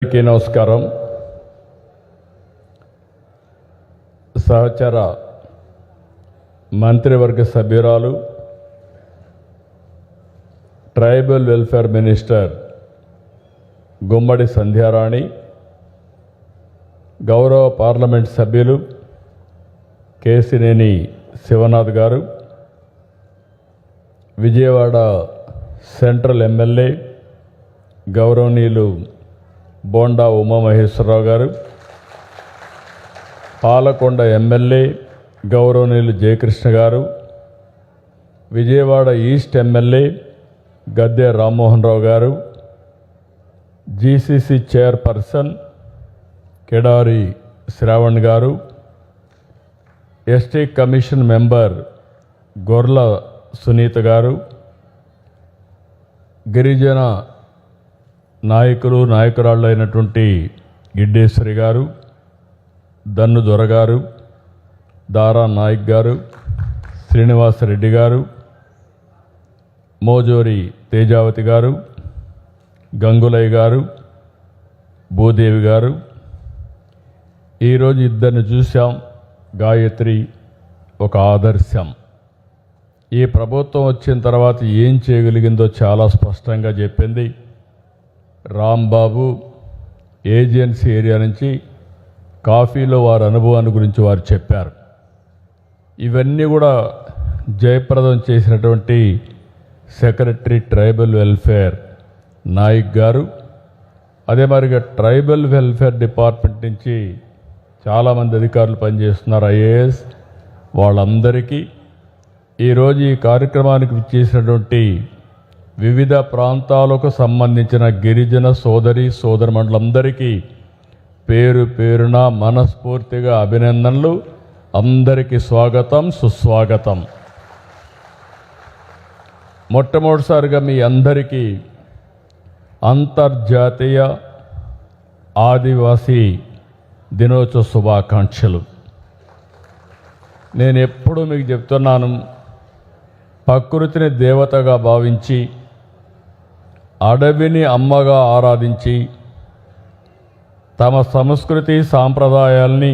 అందరికీ నమస్కారం. సహచర మంత్రివర్గ సభ్యురాలు, ట్రైబల్ వెల్ఫేర్ మినిస్టర్ గుమ్మడి సంధ్యారాణి, గౌరవ పార్లమెంట్ సభ్యులు కేసినేని శివనాథ్ గారు, విజయవాడ సెంట్రల్ ఎమ్మెల్యే గౌరవనీయులు బోండా ఉమామహేశ్వరరావు గారు, పాలకొండ ఎమ్మెల్యే గౌరవనీయులు జయకృష్ణ గారు, విజయవాడ ఈస్ట్ ఎమ్మెల్యే గద్దె రామ్మోహన్ రావు గారు, జీసీసీ చైర్పర్సన్ కెడారి శ్రావణ్ గారు, ఎస్టీ కమిషన్ మెంబర్ గొర్ల సునీత గారు, గిరిజన నాయకురాళ్ళు అయినటువంటి గిడ్డేశ్వరి గారు, దన్ను దొరగారు, దారా నాయక్ గారు, శ్రీనివాసరెడ్డి గారు, మోజోరి తేజావతి గారు, గంగులయ్య గారు, భూదేవి గారు. ఈరోజు ఇద్దరిని చూసాం. గాయత్రి ఒక ఆదర్శం. ఈ ప్రభుత్వం వచ్చిన తర్వాత ఏం చేయగలిగిందో చాలా స్పష్టంగా చెప్పింది. రాంబాబు ఏజెన్సీ ఏరియా నుంచి కాఫీలో వారి అనుభవాన్ని గురించి వారు చెప్పారు. ఇవన్నీ కూడా జయప్రదం చేసినటువంటి సెక్రటరీ ట్రైబల్ వెల్ఫేర్ నాయక్ గారు, అదే మరిగా ట్రైబల్ వెల్ఫేర్ డిపార్ట్మెంట్ నుంచి చాలామంది అధికారులు పనిచేస్తున్నారు, ఐఏఎస్. వాళ్ళందరికీ ఈరోజు ఈ కార్యక్రమానికి విచ్చేసినటువంటి వివిధ ప్రాంతాలకు సంబంధించిన గిరిజన సోదరమండలందరికీ పేరు పేరున మనస్ఫూర్తిగా అభినందనలు. అందరికీ స్వాగతం, సుస్వాగతం. మొట్టమొదటిసారిగా మీ అందరికీ అంతర్జాతీయ ఆదివాసీ దినోత్సవ శుభాకాంక్షలు. నేను ఎప్పుడూ మీకు చెప్తున్నాను, ప్రకృతిని దేవతగా భావించి, అడవిని అమ్మగా ఆరాధించి, తమ సంస్కృతి సాంప్రదాయాల్ని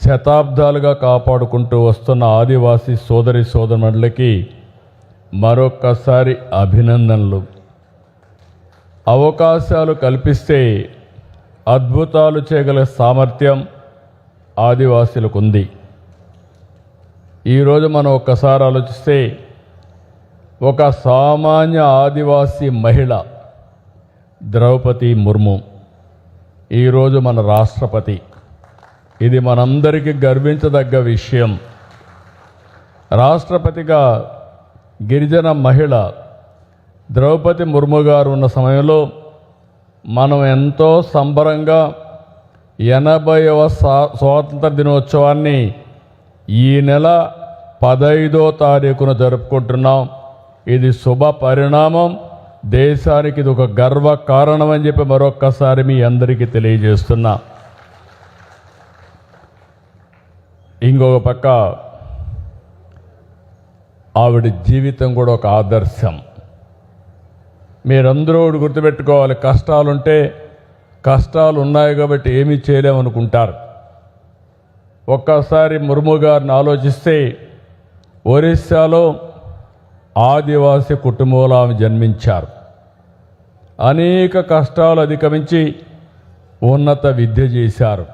శతాబ్దాలుగా కాపాడుకుంటూ వస్తున్న ఆదివాసీ సోదరమండలికి మరొక్కసారి అభినందనలు. అవకాశాలు కల్పిస్తే అద్భుతాలు చేయగల సామర్థ్యం ఆదివాసీలకు ఉంది. ఈరోజు మనం ఒక్కసారి ఆలోచిస్తే, ఒక సామాన్య ఆదివాసీ మహిళ ద్రౌపది ముర్ము ఈరోజు మన రాష్ట్రపతి. ఇది మనందరికీ గర్వించదగ్గ విషయం. రాష్ట్రపతిగా గిరిజన మహిళ ద్రౌపది ముర్ము గారు ఉన్న సమయంలో మనం ఎంతో సంబరంగా 80వ స్వాతంత్ర దినోత్సవాన్ని ఈ నెల 15వ తారీఖున జరుపుకుంటున్నాం. ఇది శుభ పరిణామం. దేశానికి ఇది ఒక గర్వ కారణం అని చెప్పి మరొక్కసారి మీ అందరికీ తెలియజేస్తున్నా. ఇంకొక పక్క ఆవిడ జీవితం కూడా ఒక ఆదర్శం. మీరందరూ గుర్తుపెట్టుకోవాలి, కష్టాలుంటే కష్టాలు ఉన్నాయి కాబట్టి ఏమీ చేయలేమనుకుంటారు. ఒక్కసారి ముర్ము గారిని ఆలోచిస్తే, ఒరిస్సాలో ఆదివాసీ కుటుంబంలో ఆమె జన్మించారు. అనేక కష్టాలు అధిగమించి ఉన్నత విద్య చేశారు.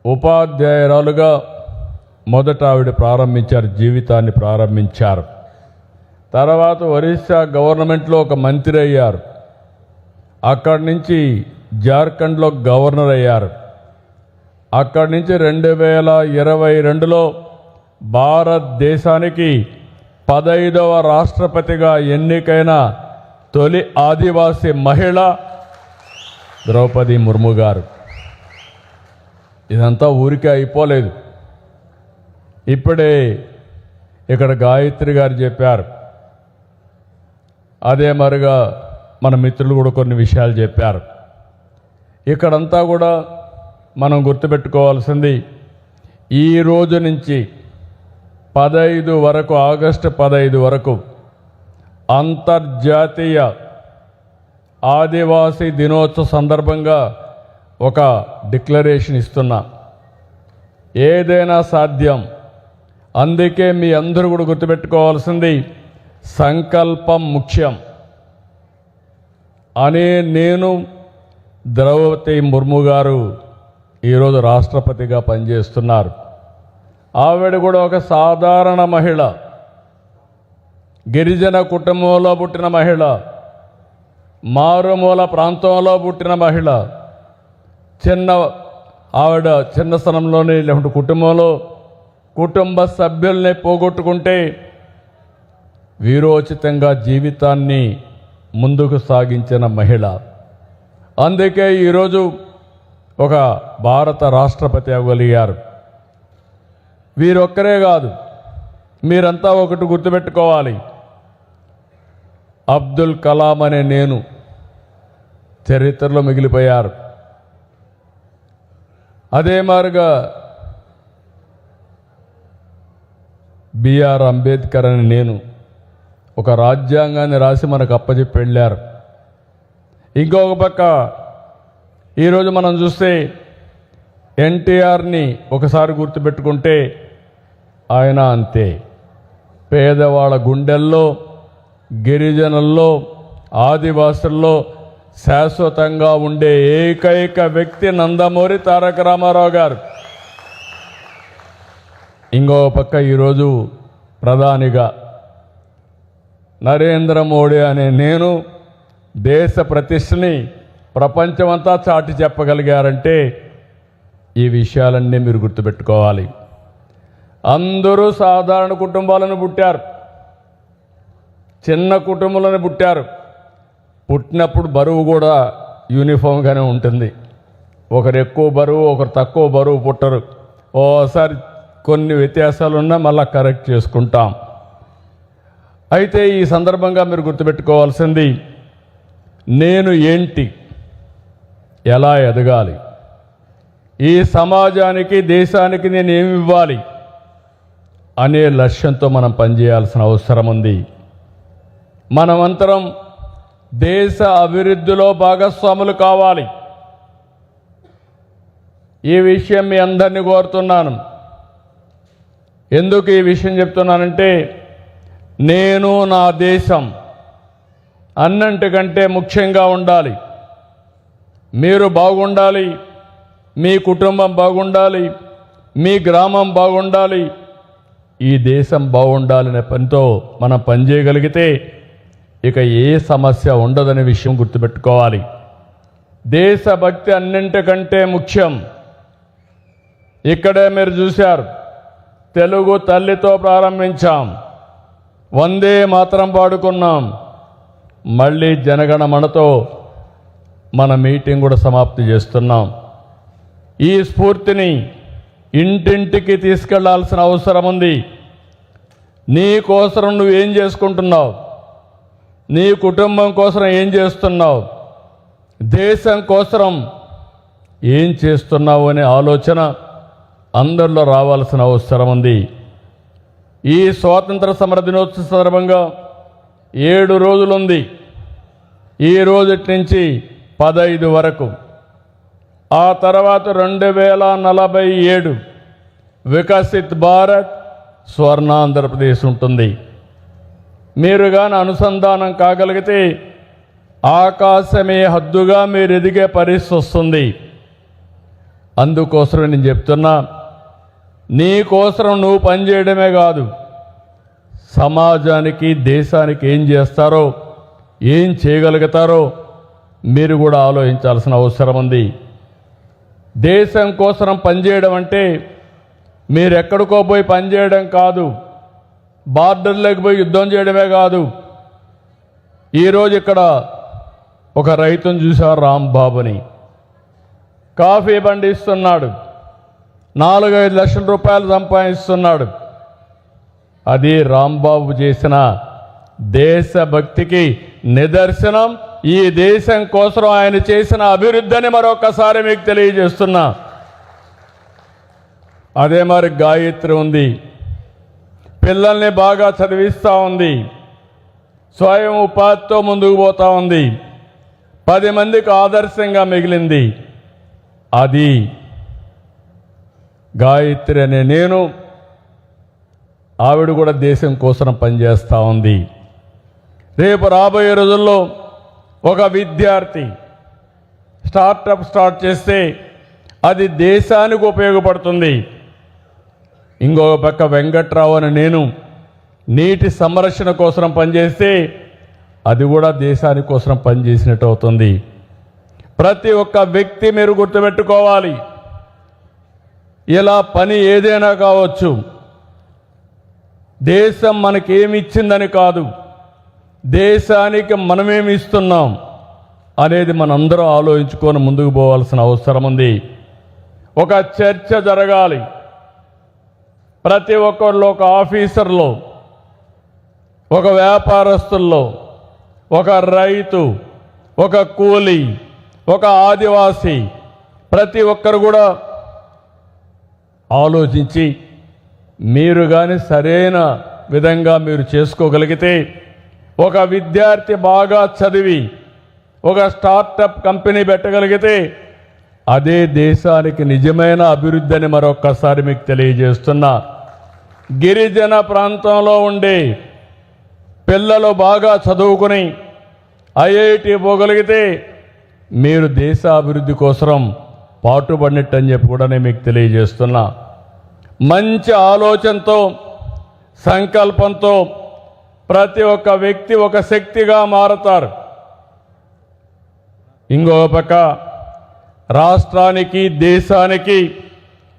ఉపాధ్యాయురాలుగా మొదట ఆవిడ జీవితాన్ని ప్రారంభించారు. తర్వాత ఒరిస్సా గవర్నమెంట్లో ఒక మంత్రి అయ్యారు. అక్కడి నుంచి జార్ఖండ్లో గవర్నర్ అయ్యారు. అక్కడి నుంచి 2022లో భారతదేశానికి 15వ రాష్ట్రపతిగా ఎన్నికైన తొలి ఆదివాసీ మహిళ ద్రౌపది ముర్ము గారు. ఇదంతా ఊరికే అయిపోలేదు. ఇప్పుడే ఇక్కడ గాయత్రి గారు చెప్పారు, అదే మరిగా మన మిత్రులు కూడా కొన్ని విషయాలు చెప్పారు. ఇక్కడంతా కూడా మనం గుర్తుపెట్టుకోవాల్సింది, ఈ రోజు నుంచి 15 వరకు, ఆగస్టు 15 వరకు అంతర్జాతీయ ఆదివాసీ దినోత్సవ సందర్భంగా ఒక డిక్లరేషన్ ఇస్తున్నా. ఏదైనా సాధ్యం. అందుకే మీ అందరూ కూడా గుర్తుపెట్టుకోవాల్సింది సంకల్పం ముఖ్యం అనే నేను ద్రౌపది ముర్ము గారు ఈరోజు రాష్ట్రపతిగా పనిచేస్తున్నారు. ఆవిడ కూడా ఒక సాధారణ మహిళ, గిరిజన కుటుంబంలో పుట్టిన మహిళ, మారుమూల ప్రాంతంలో పుట్టిన మహిళ. ఆవిడ చిన్న స్థలంలోనే లేకుంటే కుటుంబంలో కుటుంబ సభ్యుల్ని పోగొట్టుకుంటే వీరోచితంగా జీవితాన్ని ముందుకు సాగించిన మహిళ. అందుకే ఈరోజు ఒక భారత రాష్ట్రపతి అవ్వగలిగారు. వీరొక్కరే కాదు, మీరంతా ఒకటి గుర్తుపెట్టుకోవాలి. అబ్దుల్ కలాం అనే నేను చరిత్రలో మిగిలిపోయారు. అదే మారుగా బిఆర్ అంబేద్కర్ అని నేను ఒక రాజ్యాంగాన్ని రాసి మనకు అప్పచెప్పి వెళ్ళారు. ఇంకొక పక్క ఈరోజు మనం చూస్తే ఎన్టీఆర్ని ఒకసారి గుర్తుపెట్టుకుంటే ఆయన అంతే పేదవాళ్ళ గుండెల్లో, గిరిజనుల్లో, ఆదివాసుల్లో శాశ్వతంగా ఉండే ఏకైక వ్యక్తి నందమూరి తారక రామారావు గారు. ఇంకో పక్క ఈరోజు ప్రధానిగా నరేంద్ర మోడీ అనే నేను దేశ ప్రతిష్టని ప్రపంచమంతా చాటి చెప్పగలిగారంటే ఈ విషయాలన్నీ మీరు గుర్తుపెట్టుకోవాలి. అందరూ సాధారణ కుటుంబాలను పుట్టారు, చిన్న కుటుంబంలోనే పుట్టారు. పుట్టినప్పుడు బరువు కూడా యూనిఫామ్గానే ఉంటుంది. ఒకరు ఎక్కువ బరువు, ఒకరు తక్కువ బరువు పుట్టరు. ఓసారి కొన్ని వ్యత్యాసాలు ఉన్నా మళ్ళీ కరెక్ట్ చేసుకుంటాం. అయితే ఈ సందర్భంగా మీరు గుర్తుపెట్టుకోవాల్సింది నేను ఏంటి, ఎలా ఎదగాలి, ఈ సమాజానికి దేశానికి నేను ఏమి ఇవ్వాలి అనే లక్ష్యంతో మనం పనిచేయాల్సిన అవసరం ఉంది. మనమంతరం దేశ అభివృద్ధిలో భాగస్వాములు కావాలి. ఈ విషయం మీ అందరినీ కోరుతున్నాను. ఎందుకు ఈ విషయం చెప్తున్నానంటే నేను నా దేశం అన్నింటికంటే ముఖ్యంగా ఉండాలి. మీరు బాగుండాలి, మీ కుటుంబం బాగుండాలి, మీ గ్రామం బాగుండాలి, ఈ దేశం బాగుండాలనే పనితో మనం పనిచేయగలిగితే ఇక ఏ సమస్య ఉండదనే విషయం గుర్తుపెట్టుకోవాలి. దేశభక్తి అన్నింటికంటే ముఖ్యం. ఇక్కడే మీరు చూశారు, తెలుగు తల్లితో ప్రారంభించాం, వందే మాతరం పాడుకున్నాం, మళ్ళీ జనగణమనతో మన మీటింగ్ కూడా సమాప్తి చేస్తున్నాం. ఈ స్ఫూర్తిని ఇంటింటికి తీసుకెళ్లాల్సిన అవసరం ఉంది. నీ కోసం నువ్వేం చేసుకుంటున్నావు, నీ కుటుంబం కోసం ఏం చేస్తున్నావు, దేశం కోసం ఏం చేస్తున్నావు అనే ఆలోచన అందరిలో రావాల్సిన అవసరం ఉంది. ఈ స్వాతంత్ర సమర దినోత్సవ సందర్భంగా 7 రోజులుంది. ఈ రోజుటి నుంచి 15 వరకు. ఆ తర్వాత 2047 వికసిత్ భారత్ స్వర్ణాంధ్రప్రదేశ్ ఉంటుంది. మీరు కానీ అనుసంధానం కాగలిగితే ఆకాశమే హద్దుగా మీరు ఎదిగే పరిస్థితి వస్తుంది. అందుకోసమే నేను చెప్తున్నా, నీ కోసం నువ్వు పనిచేయడమే కాదు, సమాజానికి దేశానికి ఏం చేస్తారో, ఏం చేయగలుగుతారో మీరు కూడా ఆలోచించాల్సిన అవసరం ఉంది. దేశం కోసం పనిచేయడం అంటే మీరు ఎక్కడికో పోయి పనిచేయడం కాదు, బార్డర్లోకి పోయి యుద్ధం చేయడమే కాదు. ఈరోజు ఇక్కడ ఒక రైతును చూశారు, రాంబాబుని. కాఫీ పండిస్తున్నాడు, 4-5 లక్షల రూపాయలు సంపాదిస్తున్నాడు. అది రాంబాబు చేసిన దేశభక్తికి నిదర్శనం. ఈ దేశం కోసం ఆయన చేసిన అభివృద్ధిని మరొకసారి మీకు తెలియజేస్తున్నా. అదే మరి గాయత్రి ఉంది, పిల్లల్ని బాగా చదివిస్తూ ఉంది, స్వయం ఉపాధితో ముందుకు పోతూ ఉంది. 10 మందికి ఆదర్శంగా మిగిలింది. అది గాయత్రి అనే నేను. ఆవిడ కూడా దేశం కోసం పనిచేస్తూ ఉంది. రేపు రాబోయే రోజుల్లో ఒక విద్యార్థి స్టార్టప్ స్టార్ట్ చేస్తే అది దేశానికి ఉపయోగపడుతుంది. ఇంకొక పక్క వెంకట్రావు అని నేను నీటి సంరక్షణ కోసం పనిచేస్తే అది కూడా దేశాని కోసం పనిచేసినట్టు అవుతుంది. ప్రతి ఒక్క వ్యక్తి మీరు గుర్తుపెట్టుకోవాలి. ఇలా పని ఏదైనా కావచ్చు, దేశం మనకేమిచ్చిందని కాదు, దేశానికి మనమేమి ఇస్తున్నాం అనేది మనందరం ఆలోచించుకొని ముందుకు పోవాల్సిన అవసరం ఉంది. ఒక చర్చ జరగాలి. ప్రతి ఒక్కరిలో, ఒక ఆఫీసర్లో, ఒక వ్యాపారస్తుల్లో, ఒక రైతు, ఒక కూలీ, ఒక ఆదివాసీ, ప్రతి ఒక్కరు కూడా ఆలోచించి మీరు కానీ సరైన విధంగా మీరు చేసుకోగలిగితే, ఒక విద్యార్థి బాగా చదివి ఒక స్టార్టప్ కంపెనీ పెట్టగలిగితే అదే దేశానికి నిజమైన అభివృద్ధి అని మరొక్కసారి మీకు తెలియజేస్తున్నా. గిరిజన ప్రాంతంలో ఉండే పిల్లలు బాగా చదువుకుని ఐఐటి పోగలిగితే మీరు దేశాభివృద్ధి కోసం పాటుపడినట్టు అని చెప్పి కూడా నేను మీకు తెలియజేస్తున్నా. మంచి ఆలోచనతో, సంకల్పంతో ప్రతి ఒక్క వ్యక్తి ఒక శక్తిగా మారతారు. ఇంకో పక్క రాష్ట్రానికి, దేశానికి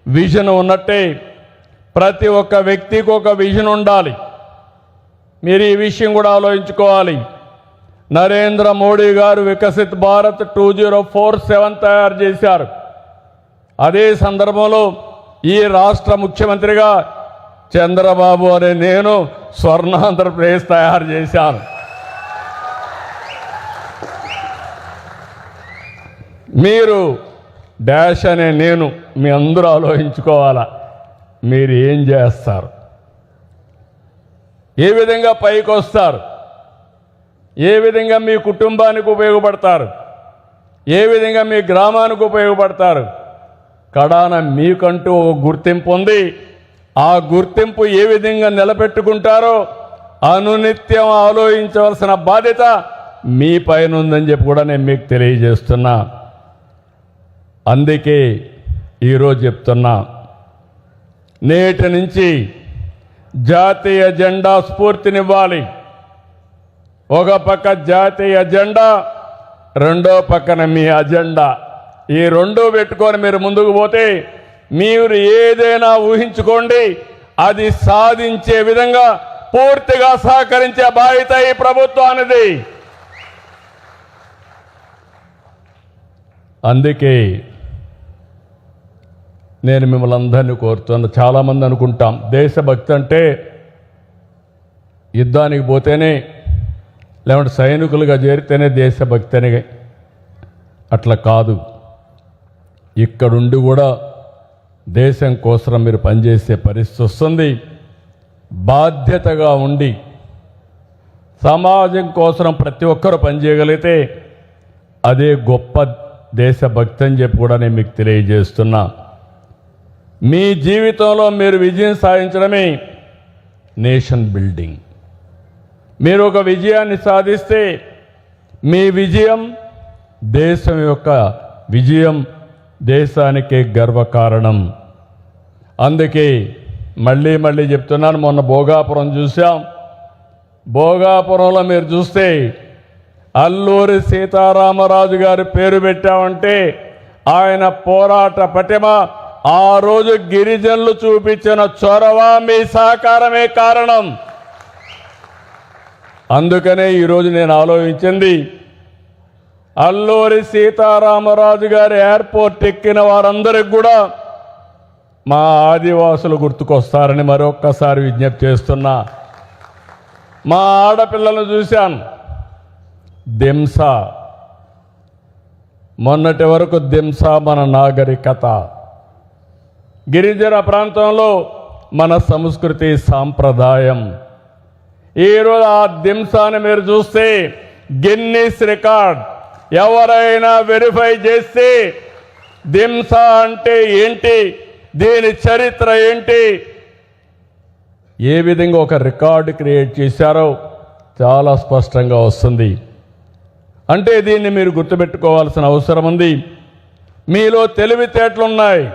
విజన్ ఉన్నట్టే ప్రతి ఒక్క వ్యక్తికి ఒక విజన్ ఉండాలి. మీరు ఈ విషయం కూడా ఆలోచించుకోవాలి. నరేంద్ర మోడీ గారు వికసిత్ భారత్ 2047 తయారు చేశారు. అదే సందర్భంలో ఈ రాష్ట్ర ముఖ్యమంత్రిగా చంద్రబాబు అనే నేను స్వర్ణాంధ్రప్రదేశ్ తయారు చేశాను. మీరు డాష్ అనే నేను, మీ అందరూ ఆలోచించుకోవాలా. మీరు ఏం చేస్తారు, ఏ విధంగా పైకి వస్తారు, ఏ విధంగా మీ కుటుంబానికి ఉపయోగపడతారు, ఏ విధంగా మీ గ్రామానికి ఉపయోగపడతారు. కడాన మీకంటూ ఒక గుర్తింపు ఉంది. ఆ గుర్తింపు ఏ విధంగా నిలబెట్టుకుంటారో అనునిత్యం ఆలోచించవలసిన బాధ్యత మీ పైన ఉందని చెప్పి కూడా నేను మీకు తెలియజేస్తున్నా. అందుకే ఈరోజు చెప్తున్నా, నేటి నుంచి జాతీయ జెండా స్ఫూర్తినివ్వాలి. ఒక పక్క జాతీయ జెండా, రెండో పక్కన మీ అజెండా. ఈ రెండూ పెట్టుకొని మీరు ముందుకు పోతే మీరు ఏదైనా ఊహించుకోండి, అది సాధించే విధంగా పూర్తిగా సహకరించే బాధ్యత ఈ ప్రభుత్వానిది. అందుకే నేను మిమ్మల్ని అందరినీ కోరుతున్నా. చాలామంది అనుకుంటాం దేశభక్తి అంటే యుద్ధానికి పోతేనే, లేకుంటే సైనికులుగా చేరితేనే దేశభక్తి అని. అట్లా కాదు. ఇక్కడుండి కూడా దేశం కోసం మీరు పనిచేసే పరిస్థితి వస్తుంది. బాధ్యతగా ఉండి సమాజం కోసం ప్రతి ఒక్కరూ పనిచేయగలిగితే అదే గొప్ప దేశభక్తి అని చెప్పి కూడా నేను మీకు తెలియజేస్తున్నా. మీ జీవితంలో మీరు విజయం సాధించడమే నేషన్ బిల్డింగ్. మీరు ఒక విజయాన్ని సాధిస్తే మీ విజయం దేశం యొక్క విజయం, దేశానికే గర్వకారణం. అందుకే మళ్ళీ మళ్ళీ చెప్తున్నాను, మొన్న భోగాపురం చూసాం. భోగాపురంలో మీరు చూస్తే అల్లూరి సీతారామరాజు గారి పేరు పెట్టామంటే ఆయన పోరాట పటిమ, ఆ రోజు గిరిజనులు చూపించిన చొరవ, మీ సహకారమే కారణం. అందుకనే ఈరోజు నేను ఆలోచించింది, అల్లూరి సీతారామరాజు గారి ఎయిర్పోర్ట్ ఎక్కిన వారందరికి కూడా మా ఆదివాసులు గుర్తుకొస్తారని మరొక్కసారి విజ్ఞప్తి చేస్తున్నా. మా ఆడపిల్లలను చూశాను. దింస, మొన్నటి వరకు దింస మన నాగరికత, గిరిజన ప్రాంతంలో మన సంస్కృతి సాంప్రదాయం. ఈరోజు ఆ దింసాన్ని మీరు చూస్తే గిన్నిస్ రికార్డ్ ఎవరైనా వెరిఫై చేస్తే దింస అంటే ఏంటి, దీని చరిత్ర ఏంటి, ఏ విధంగా ఒక రికార్డు క్రియేట్ చేశారో చాలా స్పష్టంగా వస్తుంది. అంటే దీన్ని మీరు గుర్తుపెట్టుకోవాల్సిన అవసరం ఉంది. మీలో తెలివితేటలున్నాయి.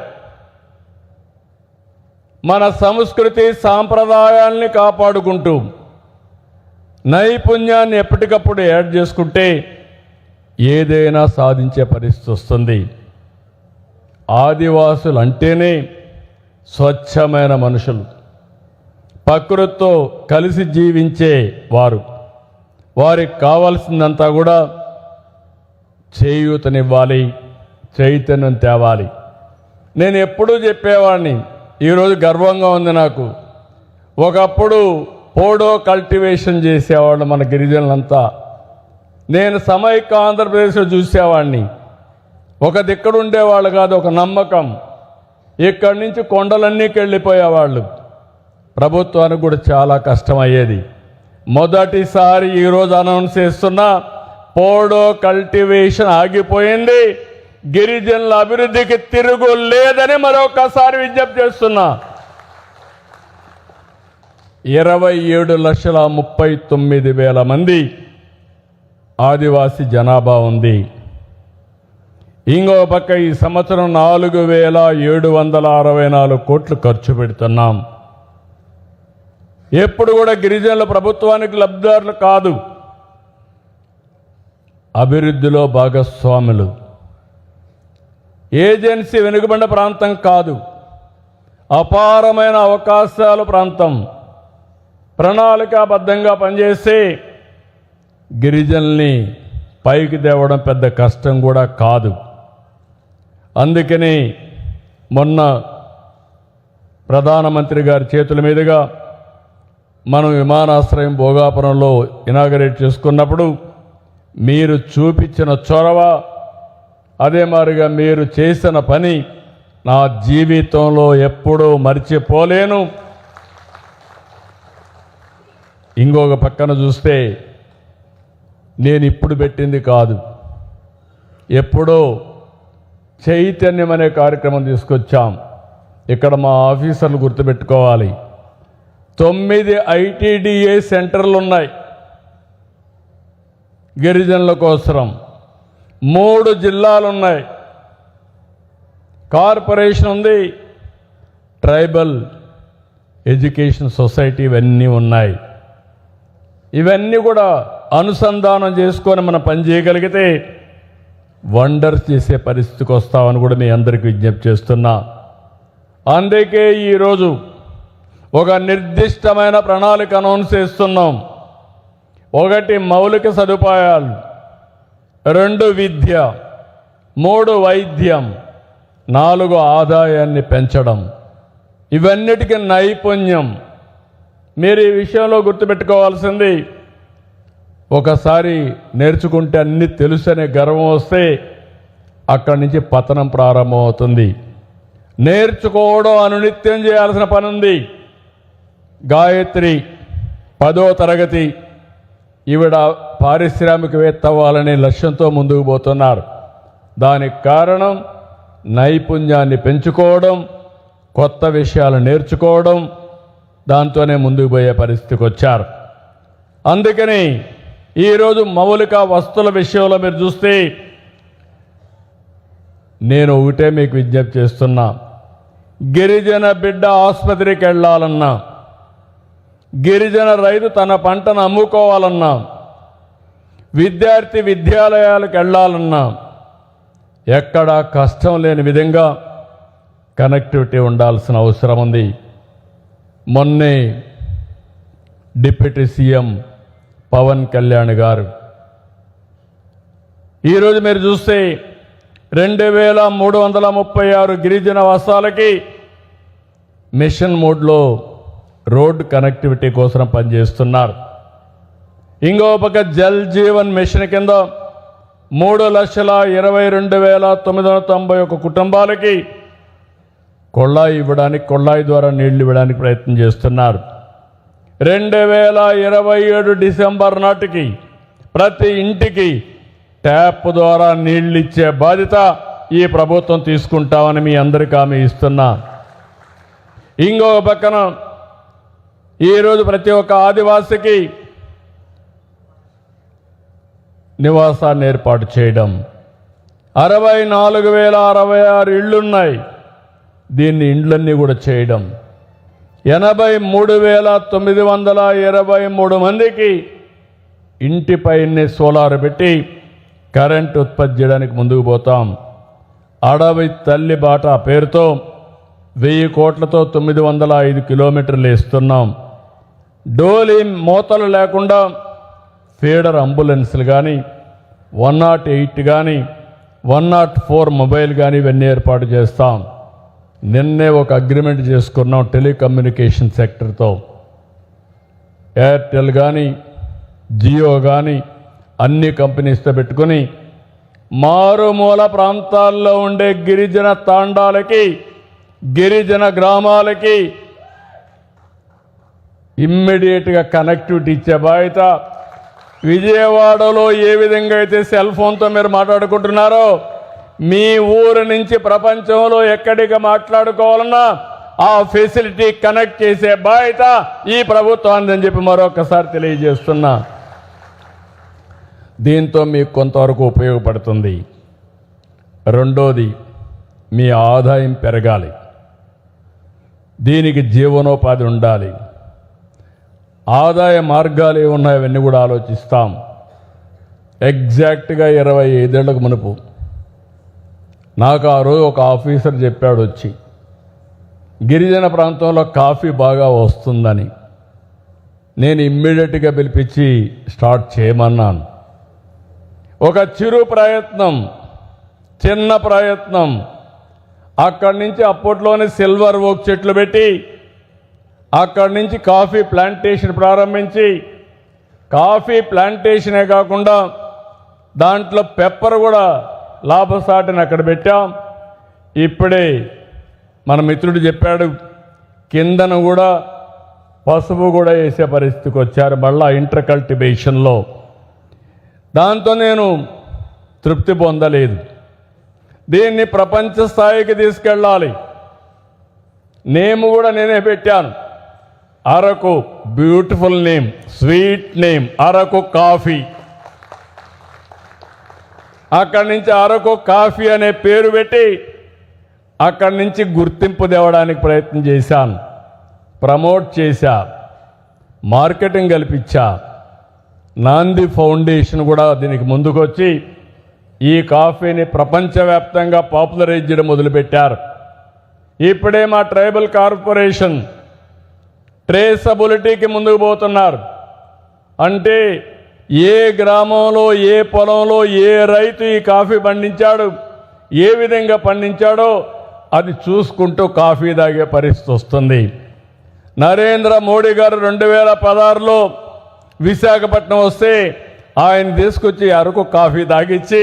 మన సంస్కృతి సాంప్రదాయాల్ని కాపాడుకుంటూ నైపుణ్యాన్ని ఎప్పటికప్పుడు యాడ్ చేసుకుంటే ఏదైనా సాధించే పరిస్థితి వస్తుంది. ఆదివాసులు అంటేనే స్వచ్ఛమైన మనుషులు, ప్రకృతితో కలిసి జీవించే వారు. వారికి కావాల్సిందంతా కూడా చేయూతనివ్వాలి, చైతన్యం తేవాలి. నేను ఎప్పుడూ చెప్పేవాడిని, ఈరోజు గర్వంగా ఉంది నాకు. ఒకప్పుడు పోడో కల్టివేషన్ చేసేవాళ్ళు మన గిరిజనులంతా. నేను సమైక్య ఆంధ్రప్రదేశ్లో చూసేవాడిని. ఒక దిక్కడ ఉండేవాళ్ళు కాదు, ఒక నమ్మకం. ఇక్కడి నుంచి కొండలన్నీకి వెళ్ళిపోయేవాళ్ళు. ప్రభుత్వానికి కూడా చాలా కష్టమయ్యేది. మొదటిసారి ఈరోజు అనౌన్స్ చేస్తున్న పోడో కల్టివేషన్ ఆగిపోయింది. గిరిజనుల అభివృద్ధికి తిరుగు లేదని మరొకసారి విజ్ఞప్తి చేస్తున్నా. 27,39,000 మంది ఆదివాసీ జనాభా ఉంది. ఇంకో పక్క ఈ సంవత్సరం 4,764 కోట్లు ఖర్చు పెడుతున్నాం. ఎప్పుడు కూడా గిరిజనుల ప్రభుత్వానికి లబ్ధిదారులు కాదు, అభివృద్ధిలో భాగస్వాములు. ఏజెన్సీ వెనుకబడిన ప్రాంతం కాదు, అపారమైన అవకాశాల ప్రాంతం. ప్రణాళికాబద్ధంగా పనిచేసి గిరిజనుల్ని పైకి తేవడం పెద్ద కష్టం కూడా కాదు. అందుకని మొన్న ప్రధానమంత్రి గారి చేతుల మీదుగా మనం విమానాశ్రయం భోగాపురంలో ఇనాగరేట్ చేసుకున్నప్పుడు మీరు చూపించిన చొరవ, అదే మాదిరిగా మీరు చేసిన పని నా జీవితంలో ఎప్పుడూ మర్చిపోలేను. ఇంకొక పక్కన చూస్తే నేను ఇప్పుడు పెట్టింది కాదు, ఎప్పుడో చైతన్యం అనే కార్యక్రమం తీసుకొచ్చాం. ఇక్కడ మా ఆఫీసర్లు గుర్తుపెట్టుకోవాలి, 9 ఐటీడీఏ సెంటర్లు ఉన్నాయి గిరిజనుల కోసం. 3 జిల్లాలు ఉన్నాయి, కార్పొరేషన్ ఉంది, ట్రైబల్ ఎడ్యుకేషన్ సొసైటీ ఇవన్నీ ఉన్నాయి. ఇవన్నీ కూడా అనుసంధానం చేసుకొని మనం పనిచేయగలిగితే వండర్స్ చేసే పరిస్థితికి వస్తామని కూడా మీ అందరికీ విజ్ఞప్తి చేస్తున్నా. అందుకే ఈరోజు ఒక నిర్దిష్టమైన ప్రణాళిక అనౌన్స్ చేస్తున్నాం. 1 మౌలిక సదుపాయాలు, 2 విద్య, 3 వైద్యం, 4 ఆదాయాన్ని పెంచడం. ఇవన్నిటికీ నైపుణ్యం. మీరు ఈ విషయంలో గుర్తుపెట్టుకోవాల్సింది, ఒకసారి నేర్చుకుంటే అన్నీ తెలుసనే గర్వం వస్తే అక్కడి నుంచి పతనం ప్రారంభమవుతుంది. నేర్చుకోవడం అనునిత్యం చేయాల్సిన పని ఉంది. గాయత్రి 10వ తరగతి, ఈవిడ పారిశ్రామికవేత్త అవ్వాలనే లక్ష్యంతో ముందుకు పోతున్నారు. దానికి కారణం నైపుణ్యాన్ని పెంచుకోవడం, కొత్త విషయాలు నేర్చుకోవడం, దాంతోనే ముందుకు పోయే పరిస్థితికి వచ్చారు. అందుకని ఈరోజు మౌలిక వస్తువుల విషయంలో మీరు చూస్తే నేను ఒకటే మీకు విజ్ఞప్తి చేస్తున్నా. గిరిజన బిడ్డ ఆసుపత్రికి వెళ్ళాలన్నా, గిరిజన రైతు తన పంటను అమ్ముకోవాలన్నా, విద్యార్థి విద్యాలయాలకు వెళ్ళాలన్నా ఎక్కడా కష్టం లేని విధంగా కనెక్టివిటీ ఉండాల్సిన అవసరం ఉంది. మొన్నే డిప్యూటీ సీఎం పవన్ కళ్యాణ్ గారు ఈరోజు మీరు చూస్తే 2,336 గిరిజన వాసాలకి మిషన్ మోడ్లో రోడ్ కనెక్టివిటీ కోసం పనిచేస్తున్నారు. ఇంకో పక్క జల్ జీవన్ మిషన్ కింద 3,22,991 కుటుంబాలకి కొళ్ళాయి ఇవ్వడానికి, కొళ్ళాయి ద్వారా నీళ్లు ఇవ్వడానికి ప్రయత్నం చేస్తున్నారు. 2027 డిసెంబర్ నాటికి ప్రతి ఇంటికి ట్యాప్ ద్వారా నీళ్ళు ఇచ్చే బాధ్యత ఈ ప్రభుత్వం తీసుకుంటామని మీ అందరికీ హామీ ఇస్తున్నా. ఇంకొక పక్కన ఈరోజు ప్రతి ఒక్క ఆదివాసికి నివాసాన్ని ఏర్పాటు చేయడం. 64,066 ఇళ్లున్నాయి. దీన్ని ఇండ్లన్నీ కూడా చేయడం. 83,923 మందికి ఇంటిపైనే సోలార్ పెట్టి కరెంట్ ఉత్పత్తి చేయడానికి ముందుకు పోతాం. అడవి తల్లి బాట పేరుతో 1000 కోట్లతో 905 కిలోమీటర్లు వేస్తున్నాం. డోలీ మోతలు లేకుండా ఫీడర్ అంబులెన్స్లు కానీ 108 కానీ 104 మొబైల్ కానీ ఇవన్నీ ఏర్పాటు చేస్తాం. నిన్నే ఒక అగ్రిమెంట్ చేసుకున్నాం టెలికమ్యూనికేషన్ సెక్టర్తో. ఎయిర్టెల్ కానీ జియో కానీ అన్ని కంపెనీస్తో పెట్టుకుని మారుమూల ప్రాంతాల్లో ఉండే గిరిజన తాండాలకి గిరిజన గ్రామాలకి ఇమ్మీడియట్గా కనెక్టివిటీ ఇచ్చే బాధ్యత. విజయవాడలో ఏ విధంగా అయితే సెల్ ఫోన్తో మీరు మాట్లాడుకుంటున్నారో మీ ఊరు నుంచి ప్రపంచంలో ఎక్కడికి మాట్లాడుకోవాలన్నా ఆ ఫెసిలిటీ కనెక్ట్ చేసే బాధ్యత ఈ ప్రభుత్వాన్ని అని చెప్పి మరొకసారి తెలియజేస్తున్నా. దీంతో మీకు కొంతవరకు ఉపయోగపడుతుంది. రెండోది, మీ ఆదాయం పెరగాలి. దీనికి జీవనోపాధి ఉండాలి. ఆదాయ మార్గాలు ఏమున్నాయి అవన్నీ కూడా ఆలోచిస్తాం. ఎగ్జాక్ట్గా 25 ఏళ్లకు మునుపు నాకు ఆ రోజు ఒక ఆఫీసర్ చెప్పాడు వచ్చి, గిరిజన ప్రాంతంలో కాఫీ బాగా వస్తుందని. నేను ఇమ్మీడియట్గా పిలిపించి స్టార్ట్ చేయమన్నాను. ఒక చిరు ప్రయత్నం, చిన్న ప్రయత్నం. అక్కడి నుంచి అప్పట్లోనే సిల్వర్ ఓక్ చెట్లు పెట్టి అక్కడి నుంచి కాఫీ ప్లాంటేషన్ ప్రారంభించి, కాఫీ ప్లాంటేషనే కాకుండా దాంట్లో పెప్పర్ కూడా లాభసాటిని అక్కడ పెట్టాం. ఇప్పుడే మన మిత్రుడు చెప్పాడు, కిందను కూడా పసుపు కూడా వేసే పరిస్థితికి వచ్చారు మళ్ళా ఇంటర్ కల్టివేషన్లో. దాంతో నేను తృప్తి పొందలేదు. దీన్ని ప్రపంచ స్థాయికి తీసుకెళ్ళాలి. నేమ్ కూడా నేనే పెట్టాను, Araku. Beautiful name, sweet name, Araku coffee. అక్కడి నుంచి అరకు కాఫీ అనే పేరు పెట్టి అక్కడి నుంచి గుర్తింపు తేవడానికి ప్రయత్నం చేశాను. ప్రమోట్ చేశా, మార్కెటింగ్ కల్పించా. నాంది ఫౌండేషన్ కూడా దీనికి ముందుకొచ్చి ఈ కాఫీని ప్రపంచవ్యాప్తంగా పాపులరైజ్ చేయడం మొదలుపెట్టారు. ఇప్పుడే మా ట్రైబల్ కార్పొరేషన్ ట్రేసబిలిటీకి ముందుకు పోతున్నారు. అంటే ఏ గ్రామంలో, ఏ పొలంలో ఏ రైతు ఈ కాఫీ పండించాడు, ఏ విధంగా పండించాడో అది చూసుకుంటూ కాఫీ తాగే పరిస్థితి వస్తుంది. నరేంద్ర మోడీ గారు 2016లో విశాఖపట్నం వస్తే ఆయన తీసుకొచ్చి అరకు కాఫీ తాగిచ్చి,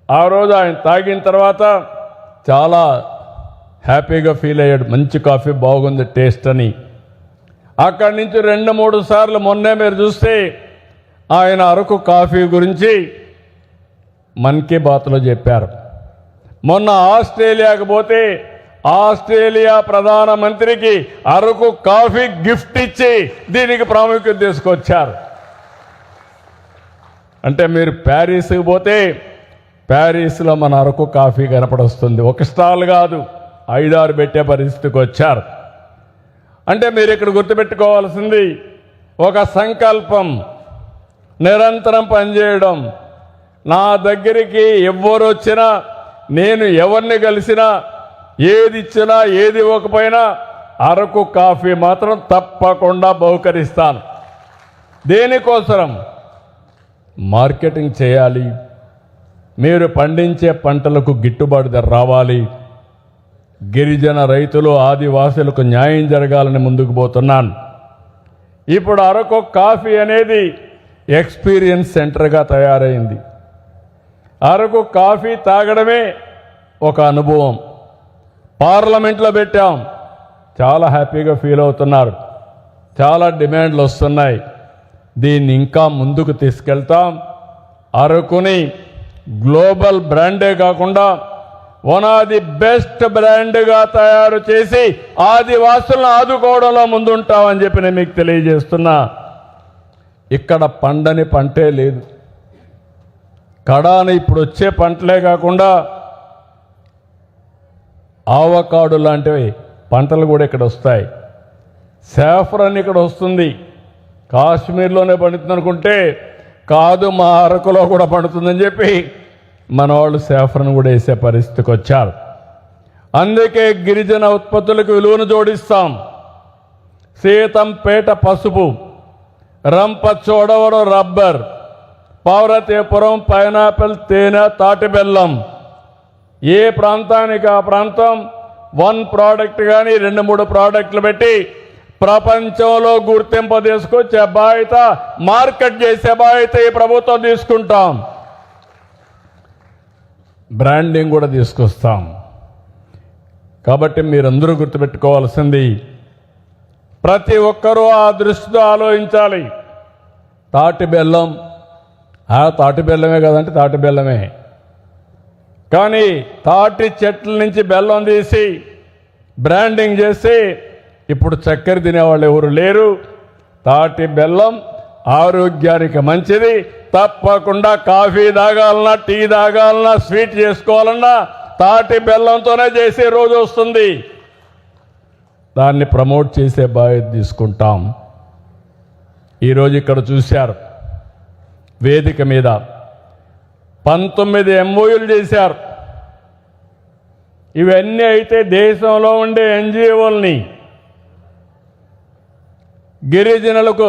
ఆ రోజు ఆయన తాగిన తర్వాత చాలా హ్యాపీగా ఫీల్ అయ్యాడు. మంచి కాఫీ బాగుంది టేస్ట్ అని. అక్కడి నుంచి 2-3 సార్లు మొన్నే మీరు చూస్తే ఆయన అరకు కాఫీ గురించి మన్ కీ బాత్లో చెప్పారు. మొన్న ఆస్ట్రేలియాకు పోతే ఆస్ట్రేలియా ప్రధానమంత్రికి అరకు కాఫీ గిఫ్ట్ ఇచ్చి దీనికి ప్రాముఖ్యత తీసుకొచ్చారు. అంటే మీరు ప్యారిస్కి పోతే ప్యారిస్లో మన అరకు కాఫీ కనపడొస్తుంది. ఒక స్టాల్ కాదు, 5-6 పెట్టే పరిస్థితికి వచ్చారు. అంటే మీరు ఇక్కడ గుర్తుపెట్టుకోవాల్సింది ఒక సంకల్పం, నిరంతరం పనిచేయడం. నా దగ్గరికి ఎవరు వచ్చినా, నేను ఎవరిని కలిసినా, ఏది ఇచ్చినా ఏది ఇవ్వకపోయినా అరకు కాఫీ మాత్రం తప్పకుండా బహుకరిస్తాను. దేనికోసం? మార్కెటింగ్ చేయాలి. మీరు పండించే పంటలకు గిట్టుబాటు ధర రావాలి. గిరిజన రైతులు, ఆదివాసులకు న్యాయం జరగాలని ముందుకు పోతున్నాను. ఇప్పుడు అరకు కాఫీ అనేది ఎక్స్పీరియన్స్ సెంటర్గా తయారైంది. అరకు కాఫీ తాగడమే ఒక అనుభవం. పార్లమెంట్లో పెట్టాం, చాలా హ్యాపీగా ఫీల్ అవుతున్నారు. చాలా డిమాండ్లు వస్తున్నాయి. దీన్ని ఇంకా ముందుకు తీసుకెళ్తాం. అరకుని గ్లోబల్ బ్రాండే కాకుండా వన్ ఆఫ్ ది బెస్ట్ బ్రాండ్గా తయారు చేసి ఆదివాసులను ఆదుకోవడంలో ముందుంటామని చెప్పి నేను మీకు తెలియజేస్తున్నా. ఇక్కడ పండని పంటే లేదు. కడాన ఇప్పుడు వచ్చే పంటలే కాకుండా ఆవకాడు లాంటివి పంటలు కూడా ఇక్కడ వస్తాయి. సాఫ్రాన్ ఇక్కడ వస్తుంది. కాశ్మీర్లోనే పండుతుంది అనుకుంటే కాదు, మా అరకులో కూడా పండుతుందని చెప్పి మన వాళ్ళు సాఫ్రాన్ కూడా వేసే పరిస్థితికి వచ్చారు. అందుకే గిరిజన ఉత్పత్తులకు విలువను జోడిస్తాం. సీతంపేట పసుపు, రంపచోడవరం రబ్బర్, పార్వతీపురం పైనాపిల్, తేనె, తాటి బెల్లం. ఏ ప్రాంతానికి ఆ ప్రాంతం వన్ ప్రోడక్ట్ కానీ 2-3 ప్రోడక్ట్లు పెట్టి ప్రపంచంలో గుర్తింపు తీసుకొచ్చే బాధ్యత, మార్కెట్ చేసే బాధ్యత ఈ ప్రభుత్వం తీసుకుంటాం. బ్రాండింగ్ కూడా తీసుకొస్తాం. కాబట్టి మీరందరూ గుర్తుపెట్టుకోవాల్సింది, ప్రతి ఒక్కరూ ఆ దృష్టితో ఆలోచించాలి. తాటి బెల్లం, తాటి బెల్లమే కదంటే తాటి బెల్లమే, కానీ తాటి చెట్ల నుంచి బెల్లం తీసి బ్రాండింగ్ చేసి ఇప్పుడు చక్కెర తినేవాళ్ళు ఎవరు లేరు. తాటి బెల్లం ఆరోగ్యానికి మంచిది. తప్పకుండా కాఫీ తాగాలన్నా, టీ తాగాలన్నా, స్వీట్ చేసుకోవాలన్నా తాటి బెల్లంతోనే చేసే రోజు వస్తుంది. దాన్ని ప్రమోట్ చేసే బాధ్యత తీసుకుంటాం. ఈరోజు ఇక్కడ చూశారు, వేదిక మీద 19 MOUలు చేశారు. ఇవన్నీ అయితే దేశంలో ఉండే NGOల్ని గిరిజనులకు,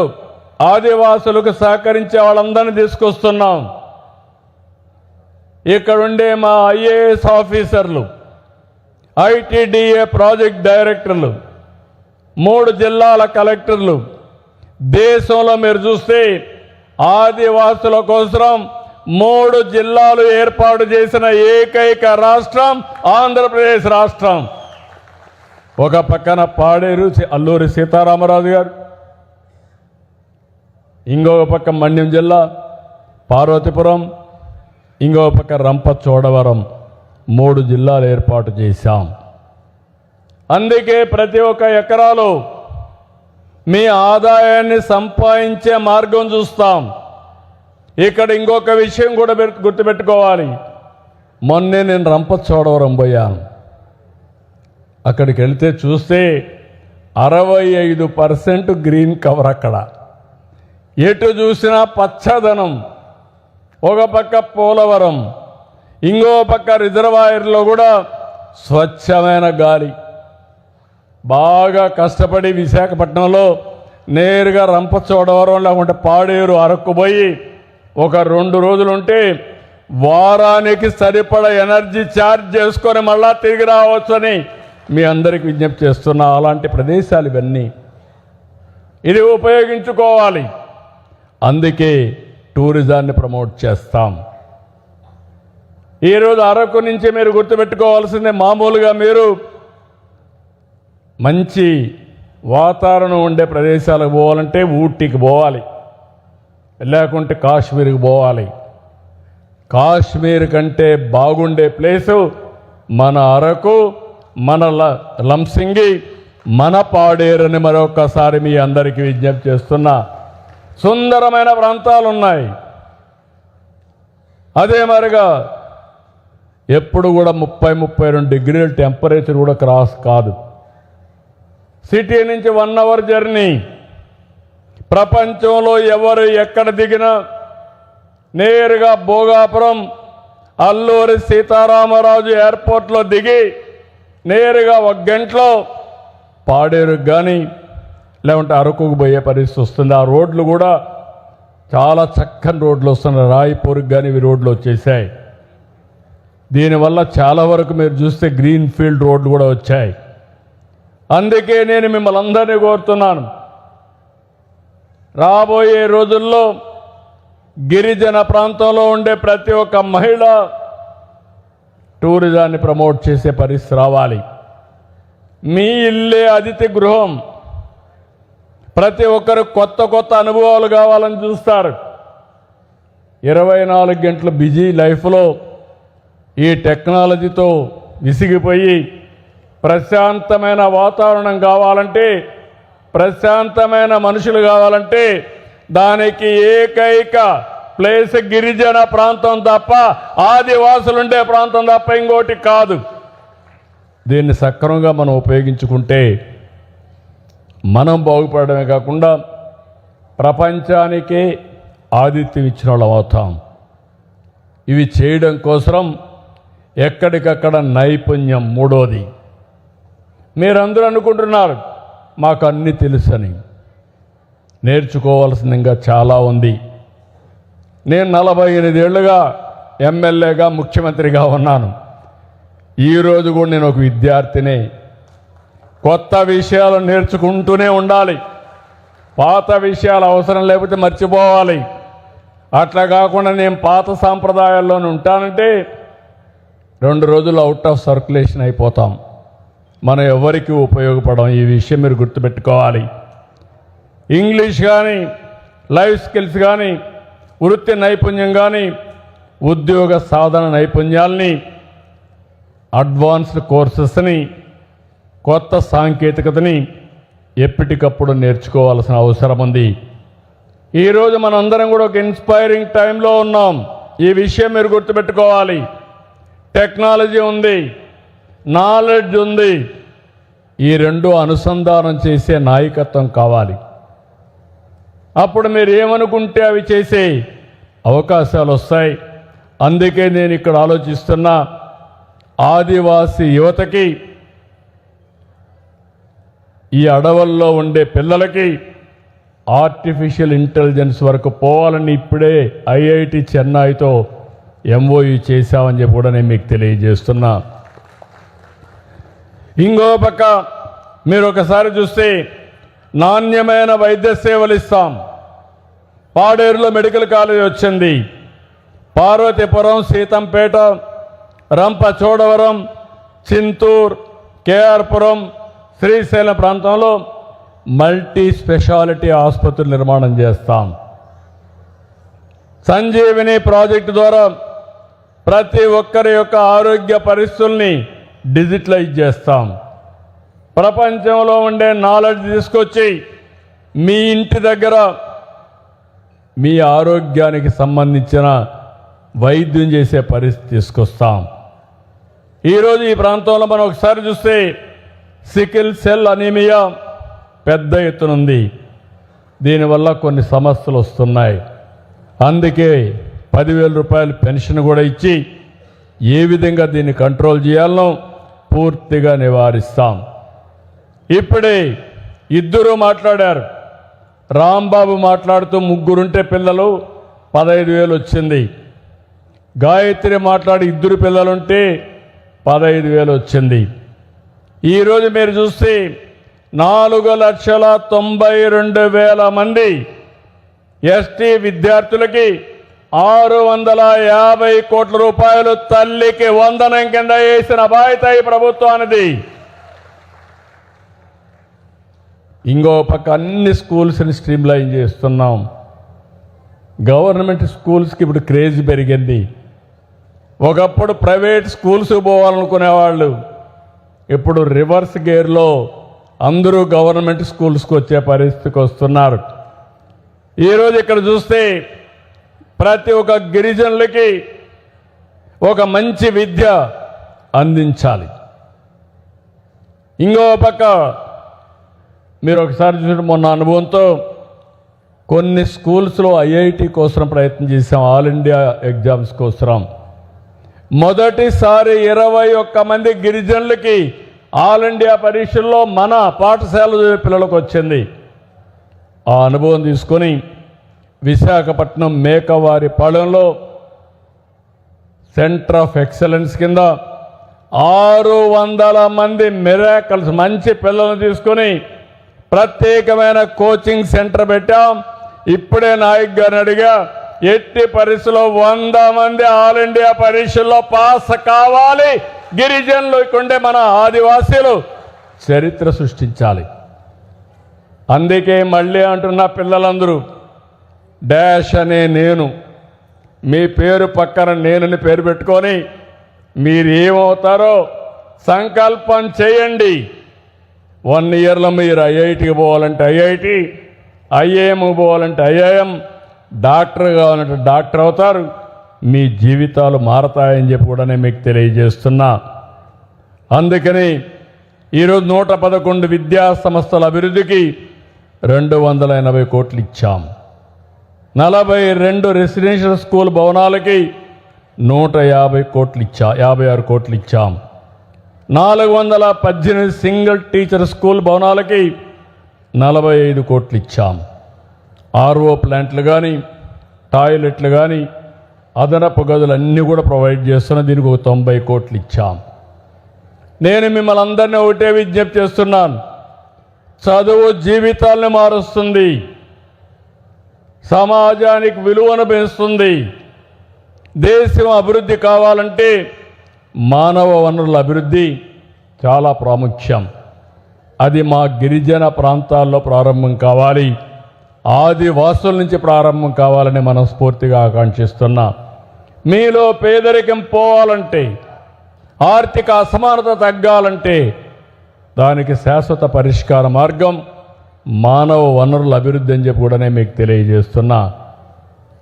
ఆదివాసులకు సహకరించే వాళ్ళందరినీ తీసుకొస్తున్నాం. ఇక్కడ ఉండే మా IAS ఆఫీసర్లు, ITDA ప్రాజెక్ట్ డైరెక్టర్లు, 3 జిల్లాల కలెక్టర్లు, దేశంలో మీరు చూస్తే ఆదివాసుల కోసం 3 జిల్లాలు ఏర్పాటు చేసిన ఏకైక రాష్ట్రం ఆంధ్రప్రదేశ్ రాష్ట్రం. ఒక పక్కన పాడేరు అల్లూరి సీతారామరాజు గారు, ఇంకొక పక్క మన్యం జిల్లా పార్వతీపురం, ఇంకొక పక్క రంపచోడవరం, 3 జిల్లాలు ఏర్పాటు చేశాం. అందుకే ప్రతి ఒక్క ఎకరాలో మీ ఆదాయాన్ని సంపాదించే మార్గం చూస్తాం. ఇక్కడ ఇంకొక విషయం కూడా గుర్తుపెట్టుకోవాలి. మొన్నే నేను రంపచోడవరం పోయాను. అక్కడికి వెళ్తే చూస్తే 65% గ్రీన్ కవర్. అక్కడ ఎటు చూసినా పచ్చదనం. ఒక పక్క పోలవరం, ఇంకో పక్క రిజర్వాయర్లో కూడా స్వచ్ఛమైన గాలి. బాగా కష్టపడి విశాఖపట్నంలో నేరుగా రంపచోడవరం లేకుంటే పాడేరు, అరకు పోయి ఒక 2 రోజులు ఉంటే వారానికి సరిపడ ఎనర్జీ ఛార్జ్ చేసుకొని మళ్ళా తిరిగి రావచ్చని మీ అందరికి విజ్ఞప్తి చేస్తున్నా. అలాంటి ప్రదేశాలు ఇవన్నీ, ఇది ఉపయోగించుకోవాలి. అందుకే టూరిజాన్ని ప్రమోట్ చేస్తాం. ఈరోజు అరకు నుంచి మీరు గుర్తుపెట్టుకోవాల్సిందే, మామూలుగా మీరు మంచి వాతావరణం ఉండే ప్రదేశాలకు పోవాలంటే ఊటీకి పోవాలి, లేకుంటే కాశ్మీర్కి పోవాలి. కాశ్మీర్ కంటే బాగుండే ప్లేసు మన అరకు, మన లంసింగి, మన పాడేరుని మరొకసారి మీ అందరికీ విజ్ఞప్తి చేస్తున్నా. సుందరమైన ప్రాంతాలు ఉన్నాయి. అదే మరిగా ఎప్పుడు కూడా 30-32 డిగ్రీల టెంపరేచర్ కూడా క్రాస్ కాదు. సిటీ నుంచి 1 అవర్ జర్నీ. ప్రపంచంలో ఎవరు ఎక్కడ దిగినా నేరుగా భోగాపురం అల్లూరి సీతారామరాజు ఎయిర్పోర్ట్లో దిగి నేరుగా 1 గంటలో పాడేరుకు కానీ లేకుంటే అరకుకు పోయే పరిస్థితి వస్తుంది. ఆ రోడ్లు కూడా చాలా చక్కని రోడ్లు వస్తున్నాయి. రాయపూర్కి కానీ ఇవి రోడ్లు వచ్చేసాయి. దీనివల్ల చాలా వరకు మీరు చూస్తే గ్రీన్ ఫీల్డ్ రోడ్లు కూడా వచ్చాయి. అందుకే నేను మిమ్మల్ని అందరినీ కోరుతున్నాను, రాబోయే రోజుల్లో గిరిజన ప్రాంతంలో ఉండే ప్రతి ఒక్క మహిళ టూరిజాన్ని ప్రమోట్ చేసే పరిస్థితి రావాలి. మీ ఇల్లే అతిథి గృహం. ప్రతి ఒక్కరు కొత్త కొత్త అనుభవాలు కావాలని చూస్తారు. 24 గంటల బిజీ లైఫ్లో ఈ టెక్నాలజీతో విసిగిపోయి ప్రశాంతమైన వాతావరణం కావాలంటే, ప్రశాంతమైన మనుషులు కావాలంటే దానికి ఏకైక ప్లేస్ గిరిజన ప్రాంతం తప్ప, ఆదివాసులుండే ప్రాంతం తప్ప ఇంకోటి కాదు. దీన్ని సక్రమంగా మనం ఉపయోగించుకుంటే మనం బాగుపడమే కాకుండా ప్రపంచానికే ఆతిథ్యం ఇచ్చిన వాళ్ళం అవుతాం. ఇవి చేయడం కోసం ఎక్కడికక్కడ నైపుణ్యం. మూడోది, మీరందరూ అనుకుంటున్నారు మాకు అన్నీ తెలుసని. నేర్చుకోవాల్సింది ఇంకా చాలా ఉంది. నేను 48 ఏళ్ళుగా ఎమ్మెల్యేగా ముఖ్యమంత్రిగా ఉన్నాను. ఈరోజు కూడా నేను ఒక విద్యార్థినే. కొత్త విషయాలు నేర్చుకుంటూనే ఉండాలి. పాత విషయాలు అవసరం లేకపోతే మర్చిపోవాలి. అట్లా కాకుండా నేను పాత సాంప్రదాయాల్లోనే ఉంటానంటే 2 రోజులు అవుట్ ఆఫ్ సర్క్యులేషన్ అయిపోతాం. మనం ఎవరికి ఉపయోగపడం. ఈ విషయం మీరు గుర్తుపెట్టుకోవాలి. ఇంగ్లీష్ కానీ, లైఫ్ స్కిల్స్ కానీ, వృత్తి నైపుణ్యం కానీ, ఉద్యోగ సాధన నైపుణ్యాలని, అడ్వాన్స్డ్ కోర్సెస్ని, కొత్త సాంకేతికతని ఎప్పటికప్పుడు నేర్చుకోవాల్సిన అవసరం ఉంది. ఈరోజు మనందరం కూడా ఒక ఇన్స్పైరింగ్ టైంలో ఉన్నాం. ఈ విషయం మీరు గుర్తుపెట్టుకోవాలి. టెక్నాలజీ ఉంది, నాలెడ్జ్ ఉంది. ఈ రెండు అనుసంధానం చేసే నాయకత్వం కావాలి. అప్పుడు మీరు ఏమనుకుంటే అవి చేసే అవకాశాలు వస్తాయి. అందుకే నేను ఇక్కడ ఆలోచిస్తున్నా, ఆదివాసీ యువతకి, ఈ అడవుల్లో ఉండే పిల్లలకి ఆర్టిఫిషియల్ ఇంటెలిజెన్స్ వరకు పోవాలని ఇప్పుడే ఐఐటి చెన్నైతో ఎంఓయూ చేశామని చెప్పి కూడా నేను మీకు తెలియజేస్తున్నా. ఇంకో పక్క మీరు ఒకసారి చూస్తే నాణ్యమైన వైద్య సేవలు ఇస్తాం. పాడేరులో మెడికల్ కాలేజ్ వచ్చింది. పార్వతీపురం, సీతంపేట, రంపచోడవరం, చింతూర్, కేఆర్పురం, శ్రీశైలం ప్రాంతంలో మల్టీ స్పెషాలిటీ ఆసుపత్రులు నిర్మాణం చేస్తాం. సంజీవిని ప్రాజెక్టు ద్వారా ప్రతి ఒక్కరి యొక్క ఆరోగ్య పరిస్థితుల్ని డిజిటలైజ్ చేస్తాం. ప్రపంచంలో ఉండే నాలెడ్జ్ తీసుకొచ్చి మీ ఇంటి దగ్గర మీ ఆరోగ్యానికి సంబంధించిన వైద్యం చేసే పరిస్థితి తీసుకొస్తాం. ఈరోజు ఈ ప్రాంతంలో మనం ఒకసారి చూస్తే సికిల్ సెల్ అనీమియా పెద్ద ఎత్తునుంది. దీనివల్ల కొన్ని సమస్యలు వస్తున్నాయి. అందుకే 10,000 రూపాయలు పెన్షన్ కూడా ఇచ్చి ఏ విధంగా దీన్ని కంట్రోల్ చేయాలనో పూర్తిగా నివారిస్తాం. ఇప్పుడే ఇద్దరు మాట్లాడారు. రాంబాబు మాట్లాడుతూ 3 పిల్లలు 15,000 వచ్చింది. గాయత్రి మాట్లాడి 2 పిల్లలుంటే 15,000 వచ్చింది. ఈరోజు మీరు చూస్తే 4,92,000 మంది ఎస్టీ విద్యార్థులకి 650 కోట్ల రూపాయలు తల్లికి వందనం కింద వేసిన బాధ్యత ఈ ప్రభుత్వానిది. ఇంకో పక్క అన్ని స్కూల్స్ని స్ట్రీమ్లైన్ చేస్తున్నాం. గవర్నమెంట్ స్కూల్స్కి ఇప్పుడు క్రేజ్ పెరిగింది. ఒకప్పుడు ప్రైవేట్ స్కూల్స్కి పోవాలనుకునేవాళ్ళు ఇప్పుడు రివర్స్ గేర్లో అందరూ గవర్నమెంట్ స్కూల్స్కి వచ్చే పరిస్థితికి వస్తున్నారు. ఈరోజు ఇక్కడ చూస్తే ప్రతి ఒక్క గిరిజనులకి ఒక మంచి విద్య అందించాలి. ఇంకో పక్క మీరు ఒకసారి చూసిన మొన్న అనుభవంతో కొన్ని స్కూల్స్లో ఐఐటి కోసం ప్రయత్నం చేసాం. ఆల్ ఇండియా ఎగ్జామ్స్ కోసం మొదటిసారి 21 మంది గిరిజనులకి ఆల్ ఇండియా పరీక్షల్లో మన పాఠశాల పిల్లలకు వచ్చింది. ఆ అనుభవం తీసుకొని విశాఖపట్నం మేకవారిపాలెంలో సెంటర్ ఆఫ్ ఎక్సలెన్స్ కింద 600 మంది మిరాకల్స్ మంచి పిల్లలను తీసుకొని ప్రత్యేకమైన కోచింగ్ సెంటర్ పెట్టాం. ఇప్పుడే నాయక్ గారిని అడిగా, ఎట్టి పరిస్థితుల్లో 100 మంది ఆల్ ఇండియా పరీక్షల్లో పాస్ కావాలి. గిరిజనులు ఇక్కడే మన ఆదివాసీలు చరిత్ర సృష్టించాలి. అందుకే మళ్ళీ అంటున్న పిల్లలందరూ డాష్ అనే నేను మీ పేరు పక్కన నేనని పేరు పెట్టుకొని మీరు ఏమవుతారో సంకల్పం చేయండి. 1 ఇయర్లో మీరు ఐఐటికి పోవాలంటే ఐఐటి, ఐఏఎం పోవాలంటే ఐఐఎం, డాక్టర్ కావాలంటే డాక్టర్ అవుతారు. మీ జీవితాలు మారతాయని చెప్పి కూడా నేను మీకు తెలియజేస్తున్నా. అందుకని ఈరోజు 111 విద్యా సంస్థల అభివృద్ధికి 280 కోట్లు ఇచ్చాం. 42 రెసిడెన్షియల్ స్కూల్ భవనాలకి 150 కోట్లు 56 కోట్లు ఇచ్చాం. 418 సింగిల్ టీచర్ స్కూల్ భవనాలకి 45 కోట్లు ఇచ్చాం. ఆర్ఓ ప్లాంట్లు కానీ, టాయిలెట్లు కానీ, అదనపు గదులు అన్నీ కూడా ప్రొవైడ్ చేస్తున్న దీనికి ఒక 90 కోట్లు ఇచ్చాం. నేను మిమ్మల్ని అందరినీ ఒకటే విజ్ఞప్తి చేస్తున్నాను. చదువు జీవితాలను మారుస్తుంది, సమాజానికి విలువను పెంచుతుంది. దేశం అభివృద్ధి కావాలంటే మానవ వనరుల అభివృద్ధి చాలా ప్రాముఖ్యం. అది మా గిరిజన ప్రాంతాల్లో ప్రారంభం కావాలి, ఆదివాసుల నుంచి ప్రారంభం కావాలని మనస్ఫూర్తిగా ఆకాంక్షిస్తున్నా. మీలో పేదరికం పోవాలంటే, ఆర్థిక అసమానత తగ్గాలంటే దానికి శాశ్వత పరిష్కార మార్గం మానవ వనరుల అభివృద్ధి అని చెప్పి కూడా మీకు తెలియజేస్తున్నా.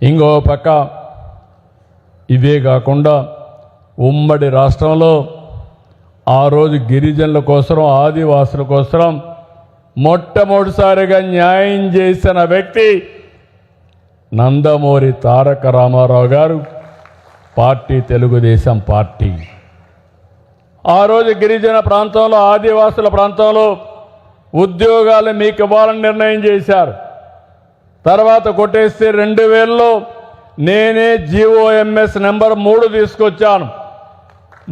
ఇంకో పక్క ఇవే కాకుండా ఉమ్మడి రాష్ట్రంలో ఆ రోజు గిరిజనుల కోసం, ఆదివాసుల కోసం మొట్టమొదటిసారిగా న్యాయం చేసిన వ్యక్తి నందమూరి తారక రామారావు గారు, పార్టీ తెలుగుదేశం పార్టీ. ఆ రోజు గిరిజన ప్రాంతంలో, ఆదివాసుల ప్రాంతంలో ఉద్యోగాలు మీకు ఇవ్వాలని నిర్ణయం చేశారు. తర్వాత కొట్టేస్తే 2000లో నేనే జీఓఎంఎస్ నెంబర్ 3 తీసుకొచ్చాను.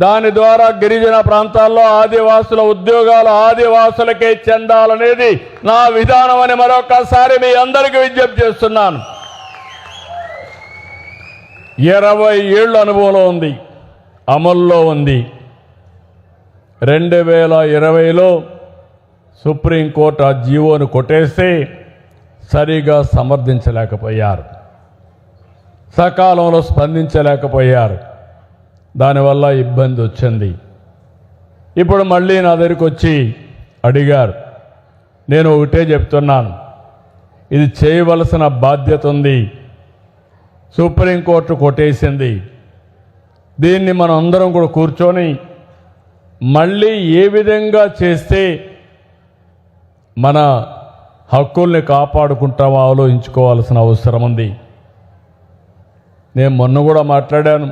దాని ద్వారా గిరిజన ప్రాంతాల్లో ఆదివాసుల ఉద్యోగాలు ఆదివాసులకే చెందాలనేది నా విధానం అని మరొకసారి మీ అందరికీ విజ్ఞప్తి చేస్తున్నాను. 20 ఏళ్ళ అనుభవంలో ఉంది, అమల్లో ఉంది. 2020లో సుప్రీంకోర్టు ఆ జీవోను కొట్టేస్తే సరిగా సమర్థించలేకపోయారు, సకాలంలో స్పందించలేకపోయారు. దానివల్ల ఇబ్బంది వచ్చింది. ఇప్పుడు మళ్ళీ నా దగ్గరికి వచ్చి అడిగారు. నేను ఒకటే చెప్తున్నాను, ఇది చేయవలసిన బాధ్యత ఉంది. సుప్రీంకోర్టు కొట్టేసింది. దీన్ని మనం అందరం కూడా కూర్చొని మళ్ళీ ఏ విధంగా చేస్తే మన హక్కుల్ని కాపాడుకుంటామో ఆలోచించుకోవాల్సిన అవసరం ఉంది. నేను మొన్న కూడా మాట్లాడాను,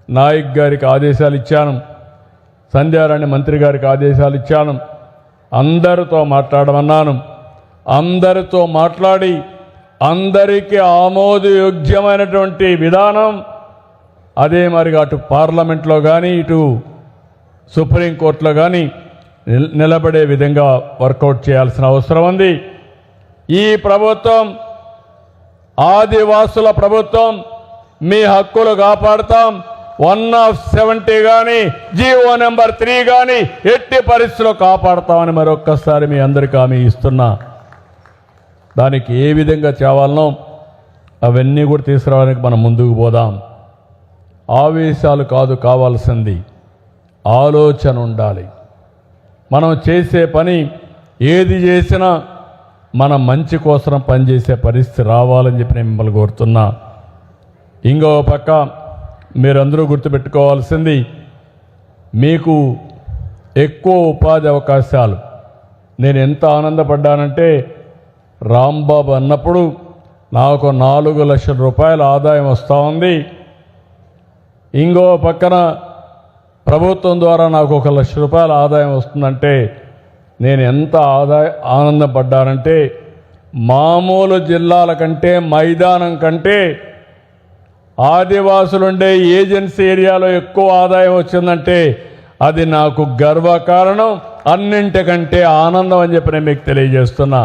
నాయక్ గారికి ఆదేశాలు ఇచ్చాను, సంధ్యారాణి మంత్రి గారికి ఆదేశాలు ఇచ్చాను, అందరితో మాట్లాడమన్నాను. అందరితో మాట్లాడి అందరికీ ఆమోదయోగ్యమైనటువంటి విధానం అదే మరిగా అటు పార్లమెంట్లో కానీ ఇటు సుప్రీంకోర్టులో కానీ నిలబడే విధంగా వర్కౌట్ చేయాల్సిన అవసరం ఉంది. ఈ ప్రభుత్వం ఆదివాసుల ప్రభుత్వం, మీ హక్కులు కాపాడుతాం. 170 కానీ జీవో నెంబర్ 3 కానీ ఎట్టి పరిస్థితుల్లో కాపాడుతామని మరొక్కసారి మీ అందరికీ హామీ ఇస్తున్నా. దానికి ఏ విధంగా చేయాలనో అవన్నీ కూడా తీసుకురావడానికి మనం ముందుకు పోదాం. ఆవేశాలు కాదు కావాల్సింది, ఆలోచన ఉండాలి. మనం చేసే పని ఏది చేసినా మన మంచి కోసం పనిచేసే పరిస్థితి రావాలని చెప్పి నేను మిమ్మల్ని కోరుతున్నా. ఇంకో పక్క మీరందరూ గుర్తుపెట్టుకోవాల్సింది, మీకు ఎక్కువ ఉపాధి అవకాశాలు. నేను ఎంత ఆనందపడ్డానంటే రాంబాబు అన్నప్పుడు నాకు 4 లక్షల రూపాయల ఆదాయం వస్తూ ఉంది. ఇంకో పక్కన ప్రభుత్వం ద్వారా నాకు 1 లక్ష రూపాయల ఆదాయం వస్తుందంటే నేను ఎంత ఆనందపడ్డానంటే మామూలు జిల్లాల కంటే, మైదానం కంటే ఆదివాసులుండే ఏజెన్సీ ఏరియాలో ఎక్కువ ఆదాయం వచ్చిందంటే అది నాకు గర్వకారణం, అన్నింటికంటే ఆనందం అని చెప్పి నేను మీకు తెలియజేస్తున్నా.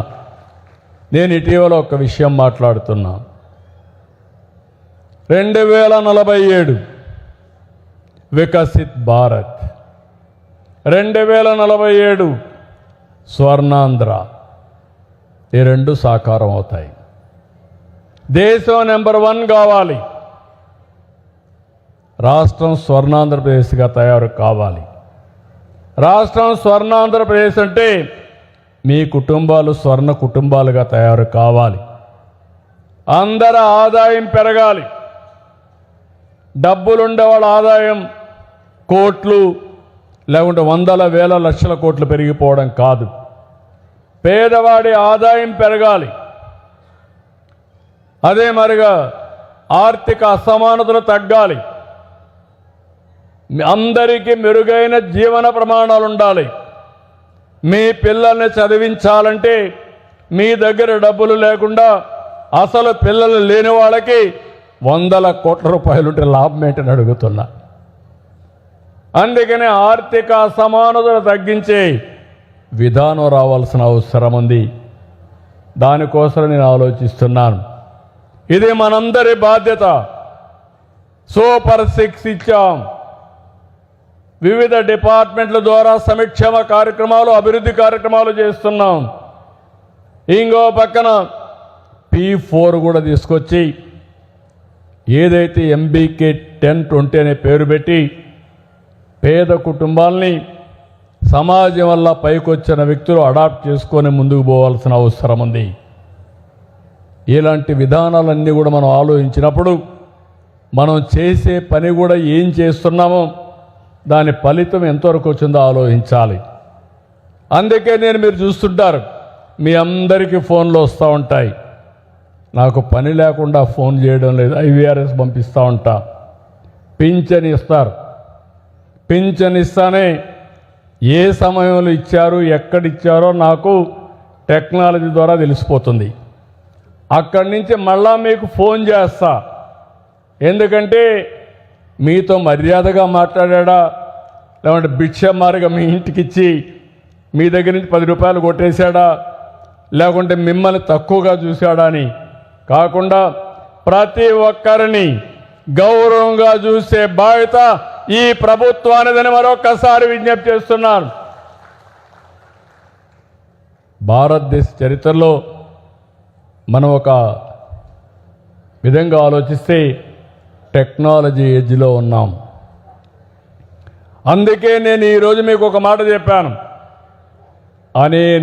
నేను ఇటీవల ఒక విషయం మాట్లాడుతున్నా. 2047 వికసిత్ భారత్, 2047 స్వర్ణాంధ్ర, ఈ 2 సాకారం అవుతాయి. దేశం నెంబర్ 1 కావాలి, రాష్ట్రం స్వర్ణాంధ్రప్రదేశ్గా తయారు కావాలి. రాష్ట్రం స్వర్ణాంధ్రప్రదేశ్ అంటే మీ కుటుంబాలు స్వర్ణ కుటుంబాలుగా తయారు కావాలి. అందరి ఆదాయం పెరగాలి. డబ్బులుండే వాళ్ళ ఆదాయం కోట్లు లేకుంటే వందల వేల లక్షల కోట్లు పెరిగిపోవడం కాదు. పేదవాడి ఆదాయం పెరగాలి. అదే మరిగా ఆర్థిక అసమానతలు తగ్గాలి. అందరికీ మెరుగైన జీవన ప్రమాణాలు ఉండాలి. మీ పిల్లల్ని చదివించాలంటే మీ దగ్గర డబ్బులు లేకుండా అసలు పిల్లలు లేని వాళ్ళకి వందల కోట్ల రూపాయలుంటే లాభం ఏంటని అడుగుతున్నా. అందుకనే ఆర్థిక అసమానతలు తగ్గించే విధానం రావాల్సిన అవసరం ఉంది. దానికోసం నేను ఆలోచిస్తున్నాను. ఇది మనందరి బాధ్యత. సూపర్ 6 ఇచ్చాం. వివిధ డిపార్ట్మెంట్ల ద్వారా సంక్షేమ కార్యక్రమాలు, అభివృద్ధి కార్యక్రమాలు చేస్తున్నాం. ఇంకో పక్కన P4 కూడా తీసుకొచ్చి ఏదైతే MBK 1020 అనే పేరు పెట్టి పేద కుటుంబాలని సమాజం వల్ల పైకొచ్చిన వ్యక్తులు అడాప్ట్ చేసుకొని ముందుకు పోవాల్సిన అవసరం ఉంది. ఇలాంటి విధానాలన్నీ కూడా మనం ఆలోచించినప్పుడు మనం చేసే పని కూడా ఏం చేస్తున్నామో దాని ఫలితం ఎంతవరకు వచ్చిందో ఆలోచించాలి. అందుకే మీరు చూస్తుంటారు, మీ అందరికీ ఫోన్లు వస్తూ ఉంటాయి. నాకు పని లేకుండా ఫోన్ చేయడం లేదు, IVRS పంపిస్తూ ఉంటా. పింఛన్ ఇస్తారు. పింఛన్ ఇస్తానే ఏ సమయంలో ఇచ్చారు, ఎక్కడిచ్చారో నాకు టెక్నాలజీ ద్వారా తెలిసిపోతుంది. అక్కడి నుంచి మళ్ళా మీకు ఫోన్ చేస్తా. ఎందుకంటే మీతో మర్యాదగా మాట్లాడా, లేకుంటే భిక్షమారిగా మీ ఇంటికి ఇచ్చి మీ దగ్గర నుంచి 10 రూపాయలు కొట్టేశాడా, లేకుంటే మిమ్మల్ని తక్కువగా చూశాడా అని కాకుండా ప్రతి ఒక్కరిని గౌరవంగా చూసే బాధ్యత ఈ ప్రభుత్వానిదని మరొకసారి విజ్ఞప్తి చేస్తున్నాను. భారతదేశ చరిత్రలో మనం ఒక విధంగా ఆలోచిస్తే టెక్నాలజీ ఏజ్లో ఉన్నాం. అందుకే నేను ఈరోజు మీకు ఒక మాట చెప్పాను,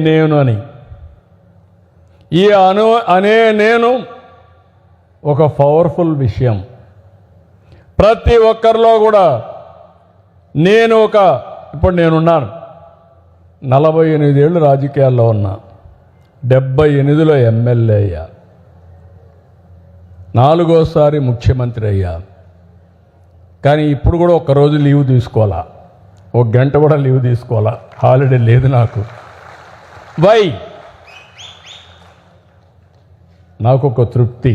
నేను అని. ఈ నేను ఒక పవర్ఫుల్ విషయం. ప్రతి ఒక్కరిలో కూడా ఇప్పుడు నేనున్నాను, 48 ఏళ్ళు రాజకీయాల్లో ఉన్నా, 78లో ఎమ్మెల్యే అయ్యా, 4వసారి ముఖ్యమంత్రి అయ్యా. కానీ ఇప్పుడు కూడా ఒక్కరోజు లీవ్ తీసుకోవాలా, 1 గంట కూడా లీవ్ తీసుకోవాలా, హాలిడే లేదు నాకు. వై? నాకు ఒక తృప్తి.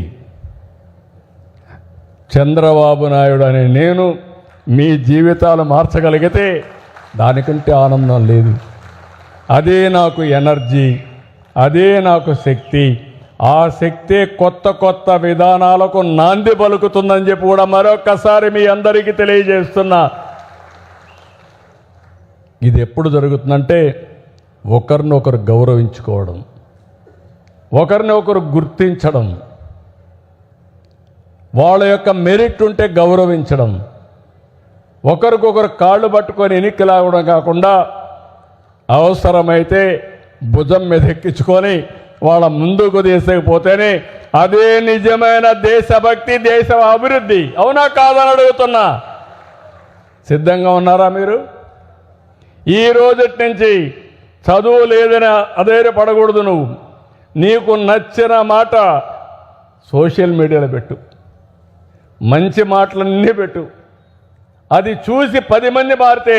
చంద్రబాబు నాయుడు అనే నేను మీ జీవితాలు మార్చగలిగితే దానికంటే ఆనందం లేదు. అదే నాకు ఎనర్జీ, అదే నాకు శక్తి. ఆ శక్తి కొత్త కొత్త విధానాలకు నాంది పలుకుతుందని చెప్పి కూడా మరొకసారి మీ అందరికీ తెలియజేస్తున్నా. ఇది ఎప్పుడు జరుగుతుందంటే ఒకరినొకరు గౌరవించుకోవడం, ఒకరిని ఒకరు గుర్తించడం, వాళ్ళ యొక్క మెరిట్ ఉంటే గౌరవించడం, ఒకరికొకరు కాళ్ళు పట్టుకొని ఎన్నికలాగడం కాకుండా అవసరమైతే భుజం మీద ఎక్కించుకొని వాళ్ళ ముందుకు తీసుకుపోతేనే అదే నిజమైన దేశభక్తి, దేశ అభివృద్ధి. అవునా కాదని అడుగుతున్నా. సిద్ధంగా ఉన్నారా మీరు? ఈ రోజటి నుంచి చదువు లేదని అధైర్యపడకూడదు. నువ్వు నీకు నచ్చిన మాట సోషల్ మీడియాలో పెట్టు, మంచి మాటలన్నీ పెట్టు. అది చూసి 10 మంది మారితే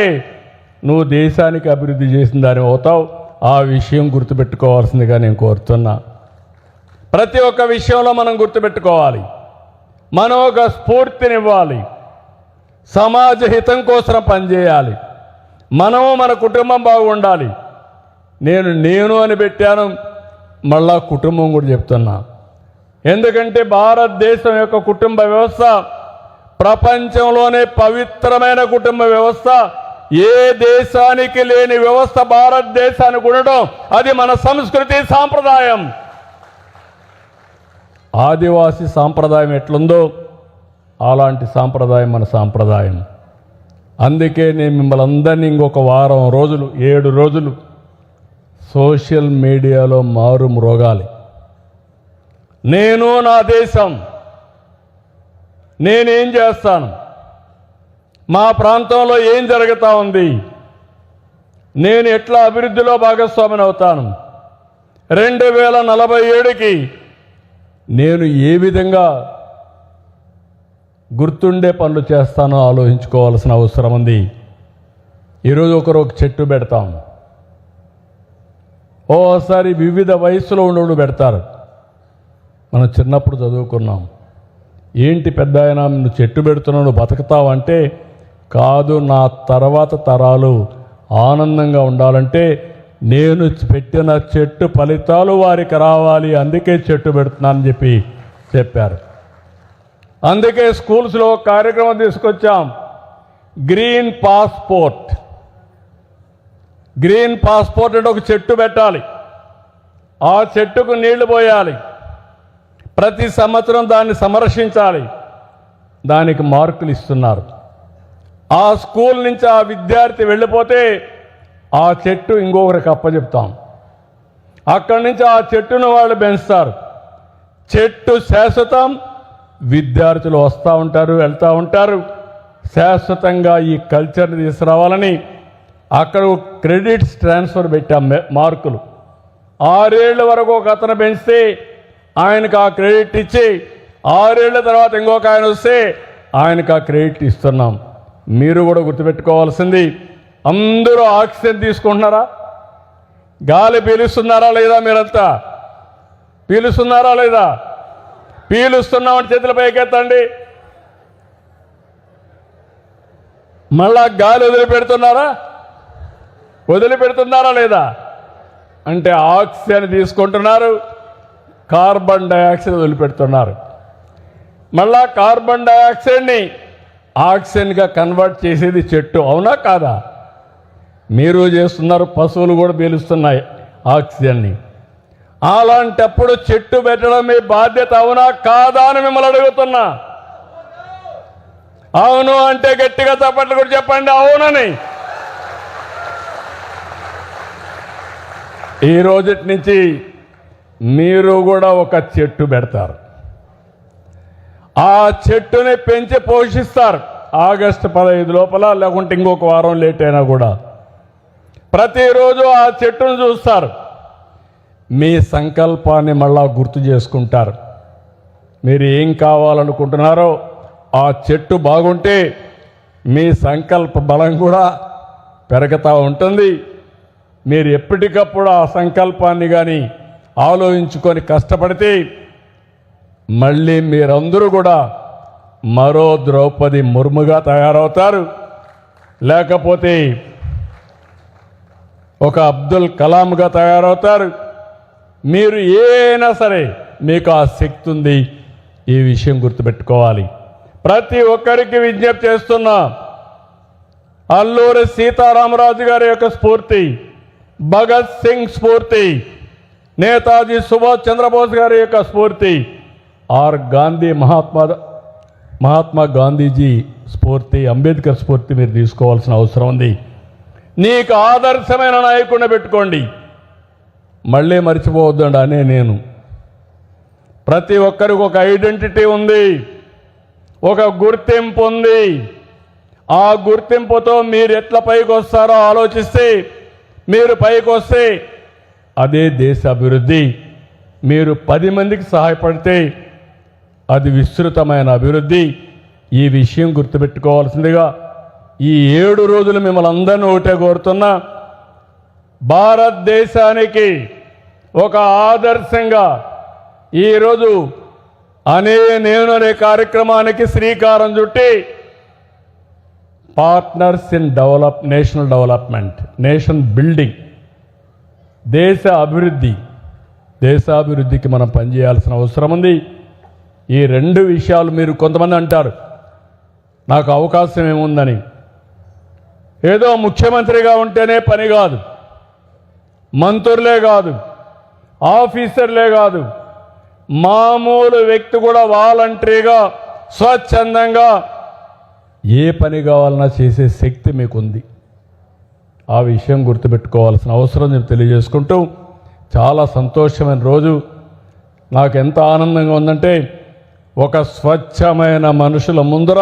నువ్వు దేశానికి అభివృద్ధి చేసిన దాని అవుతావు. ఆ విషయం గుర్తుపెట్టుకోవాల్సిందిగా నేను కోరుతున్నా. ప్రతి ఒక్క విషయంలో మనం గుర్తుపెట్టుకోవాలి. మనం ఒక స్ఫూర్తినివ్వాలి. సమాజ హితం కోసం పనిచేయాలి. మనము మన కుటుంబం బాగుండాలి. నేను అని పెట్టాను, మళ్ళా కుటుంబం కూడా చెప్తున్నా. ఎందుకంటే భారతదేశం యొక్క కుటుంబ వ్యవస్థ ప్రపంచంలోనే పవిత్రమైన కుటుంబ వ్యవస్థ. ఏ దేశానికి లేని వ్యవస్థ భారతదేశానికి ఉండడం అది మన సంస్కృతి, సాంప్రదాయం. ఆదివాసీ సాంప్రదాయం ఎట్లుందో అలాంటి సాంప్రదాయం మన సాంప్రదాయం. అందుకే నేను మిమ్మల్ని అందరినీ ఇంకొక వారం రోజులు 7 రోజులు సోషల్ మీడియాలో మారు మ్రోగాలి. నేను నా దేశం, నేనేం చేస్తాను, మా ప్రాంతంలో ఏం జరుగుతూ ఉంది, నేను ఎట్లా అభివృద్ధిలో భాగస్వామిని అవుతాను, 2047కి నేను ఏ విధంగా గుర్తుండే పనులు చేస్తానో ఆలోచించుకోవాల్సిన అవసరం ఉంది. ఈరోజు ఒకరు ఒక చెట్టు పెడతాం, ఓసారి వివిధ వయసులో ఉండేవాళ్ళు పెడతారు. మనం చిన్నప్పుడు చదువుకున్నాం, ఏంటి పెద్ద ఆయన నువ్వు చెట్టు పెడుతున్నావు బతుకుతావు అంటే, కాదు నా తర్వాత తరాలు ఆనందంగా ఉండాలంటే నేను పెట్టిన చెట్టు ఫలితాలు వారికి రావాలి, అందుకే చెట్టు పెడుతున్నానని చెప్పారు. అందుకే స్కూల్స్లో కార్యక్రమం తీసుకొచ్చాం, గ్రీన్ పాస్పోర్ట్. గ్రీన్ పాస్పోర్ట్ అంటే ఒక చెట్టు పెట్టాలి, ఆ చెట్టుకు నీళ్లు పోయాలి, ప్రతి సంవత్సరం దాన్ని సంరక్షించాలి, దానికి మార్కులు ఇస్తున్నారు. ఆ స్కూల్ నుంచి ఆ విద్యార్థి వెళ్ళిపోతే ఆ చెట్టు ఇంకొకరికి అప్పచెప్తాం, అక్కడి నుంచి ఆ చెట్టును వాళ్ళు పెంచుతారు. చెట్టు శాశ్వతం, విద్యార్థులు వస్తూ ఉంటారు వెళ్తూ ఉంటారు. శాశ్వతంగా ఈ కల్చర్ని తీసుకురావాలని అక్కడ క్రెడిట్స్ ట్రాన్స్ఫర్ పెట్టాం, మార్కులు 6 ఏళ్ల వరకు ఒక అతను పెంచితే ఆయనకు ఆ క్రెడిట్ ఇచ్చి 6 ఏళ్ల తర్వాత ఇంకొక ఆయన వస్తే ఆయనకు ఆ క్రెడిట్ ఇస్తున్నాం. మీరు కూడా గుర్తుపెట్టుకోవాల్సింది, అందరూ ఆక్సిజన్ తీసుకుంటున్నారా, గాలి పీలుస్తున్నారా లేదా, మీరంతా పీలుస్తున్నారా లేదా, పీలుస్తున్నామని చేతుల పైకెత్తండి. మళ్ళా గాలి వదిలిపెడుతున్నారా లేదా అంటే ఆక్సిజన్ తీసుకుంటున్నారు, కార్బన్ డైఆక్సైడ్ వదిలిపెడుతున్నారు. మళ్ళా కార్బన్ డైఆక్సైడ్ని ఆక్సిజన్గా కన్వర్ట్ చేసేది చెట్టు, అవునా కాదా? మీరు చేస్తున్నారు, పశువులు కూడా పీలుస్తున్నాయి ఆక్సిజన్ని. అలాంటప్పుడు చెట్టు పెట్టడం మీ బాధ్యత, అవునా కాదా అని మిమ్మల్ని అడుగుతున్నా. అవును అంటే గట్టిగా చప్పట్లు కూడా చెప్పండి అవునని. ఈ రోజుటి నుంచి మీరు కూడా ఒక చెట్టు పెడతారు, ఆ చెట్టుని పెంచి పోషిస్తారు. ఆగస్టు 15 లోపల, లేకుంటే ఇంకొక వారం లేట్ అయినా కూడా ప్రతిరోజు ఆ చెట్టును చూస్తారు. మీ సంకల్పాన్ని మళ్ళా గుర్తు చేసుకుంటారు. మీరు ఏం కావాలనుకుంటున్నారో ఆ చెట్టు బాగుంటే మీ సంకల్ప బలం కూడా పెరుగుతూ ఉంటుంది. మీరు ఎప్పటికప్పుడు ఆ సంకల్పాన్ని కానీ ఆలోచించుకొని కష్టపడితే మళ్ళీ మీరందరూ కూడా మరో ద్రౌపది ముర్ముగా తయారవుతారు, లేకపోతే ఒక అబ్దుల్ కలాంగా తయారవుతారు. మీరు ఏనా సరే మీకు ఆ శక్తి ఉంది, ఈ విషయం గుర్తుపెట్టుకోవాలి. ప్రతి ఒక్కరికి విజ్ఞప్తి చేస్తున్నా, అల్లూరి సీతారామరాజు గారి యొక్క స్ఫూర్తి, భగత్ సింగ్ స్ఫూర్తి, నేతాజీ సుభాష్ చంద్రబోస్ గారి యొక్క స్ఫూర్తి, ఆర్ గాంధీ మహాత్మా గాంధీజీ స్ఫూర్తి, అంబేద్కర్ స్ఫూర్తి మీరు తీసుకోవాల్సిన అవసరం ఉంది. నీకు ఆదర్శమైన నాయకుడిని పెట్టుకోండి, మళ్ళీ మర్చిపోవద్దండి అనే నేను. ప్రతి ఒక్కరికి ఒక ఐడెంటిటీ ఉంది, ఒక గుర్తింపు ఉంది. ఆ గుర్తింపుతో మీరు ఎట్లా పైకి వస్తారో ఆలోచిస్తే, మీరు పైకి వస్తే అదే దేశ అభివృద్ధి. మీరు 10 మందికి సహాయపడితే అది విస్తృతమైన అభివృద్ధి. ఈ విషయం గుర్తుపెట్టుకోవాల్సిందిగా ఈ 7 రోజులు మిమ్మల్ని అందరినీ ఒకటే కోరుతున్నా, భారతదేశానికి ఒక ఆదర్శంగా ఈరోజు నేను అనే కార్యక్రమానికి శ్రీకారం చుట్టి partners in national development, nation building, దేశాభివృద్ధికి మనం పనిచేయాల్సిన అవసరం ఉంది. ఈ 2 విషయాలు మీరు కొంతమంది అంటారు నాకు అవకాశం ఏముందని. ఏదో ముఖ్యమంత్రిగా ఉంటేనే పని కాదు, మంత్రులే కాదు, ఆఫీసర్లే కాదు, మామూలు వ్యక్తి కూడా వాలంటరీగా స్వచ్ఛందంగా ఏ పని కావాలన్నా చేసే శక్తి మీకుంది. ఆ విషయం గుర్తుపెట్టుకోవాల్సిన అవసరం నేను తెలియజేసుకుంటూ, చాలా సంతోషమైన రోజు. నాకు ఎంత ఆనందంగా ఉందంటే, ఒక స్వచ్ఛమైన మనుషుల ముందర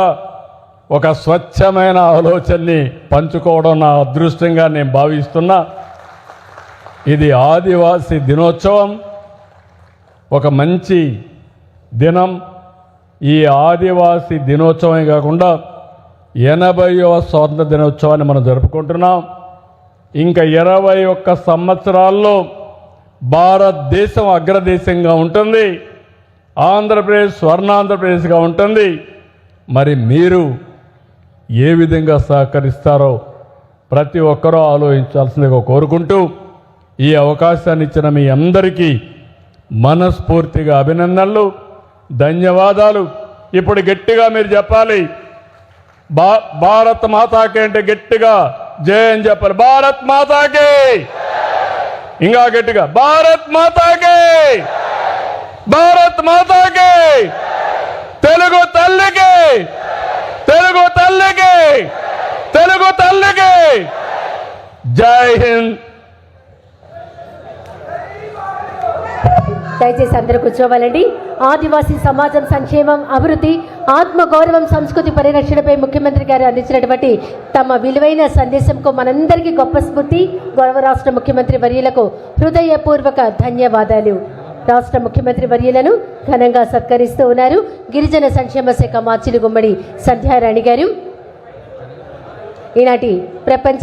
ఒక స్వచ్ఛమైన ఆలోచనని పంచుకోవడం నా అదృష్టంగా నేను భావిస్తున్నా. ఇది ఆదివాసీ దినోత్సవం, ఒక మంచి దినం. ఈ ఆదివాసీ దినోత్సవమే కాకుండా 80వ స్వాతంత్ర దినోత్సవాన్ని మనం జరుపుకుంటున్నాం. ఇంకా 21 సంవత్సరాల్లో భారతదేశం అగ్రదేశంగా ఉంటుంది, ఆంధ్రప్రదేశ్ స్వర్ణాంధ్రప్రదేశ్గా ఉంటుంది. మరి మీరు ఏ విధంగా సహకరిస్తారో ప్రతి ఒక్కరూ ఆలోచించాల్సిందిగా కోరుకుంటూ, ఈ అవకాశాన్ని ఇచ్చిన మీ అందరికీ మనస్ఫూర్తిగా అభినందనలు, ధన్యవాదాలు. ఇప్పుడు గట్టిగా మీరు చెప్పాలి, భారత్ మాతాకి అంటే గట్టిగా జై అని చెప్పాలి. భారత్ మాతాకి, ఇంకా గట్టిగా భారత్ మాతాకి, భారత్ మాతాకి, తెలుగు తల్లికి, తెలుగు తల్లికి, తెలుగు తల్లికి జై హింద్. దయచేసి అందరూ కూర్చోవాలండి. ఆదివాసీ సమాజం సంక్షేమం, అభివృద్ధి, ఆత్మగౌరవం, సంస్కృతి పరిరక్షణపై ముఖ్యమంత్రి గారు అందించినటువంటి తమ విలువైన సందేశంకు మనందరికీ గొప్ప స్ఫూర్తి. గౌరవ రాష్ట్ర ముఖ్యమంత్రి వర్యులకు హృదయపూర్వక ధన్యవాదాలు. రాష్ట్ర ముఖ్యమంత్రి వర్యులను ఘనంగా సత్కరిస్తూ ఉన్నారు గిరిజన సంక్షేమ శాఖ మార్చిలి గుమ్మడి సంధ్యారాణి గారు. ఈనాటి ప్రపంచ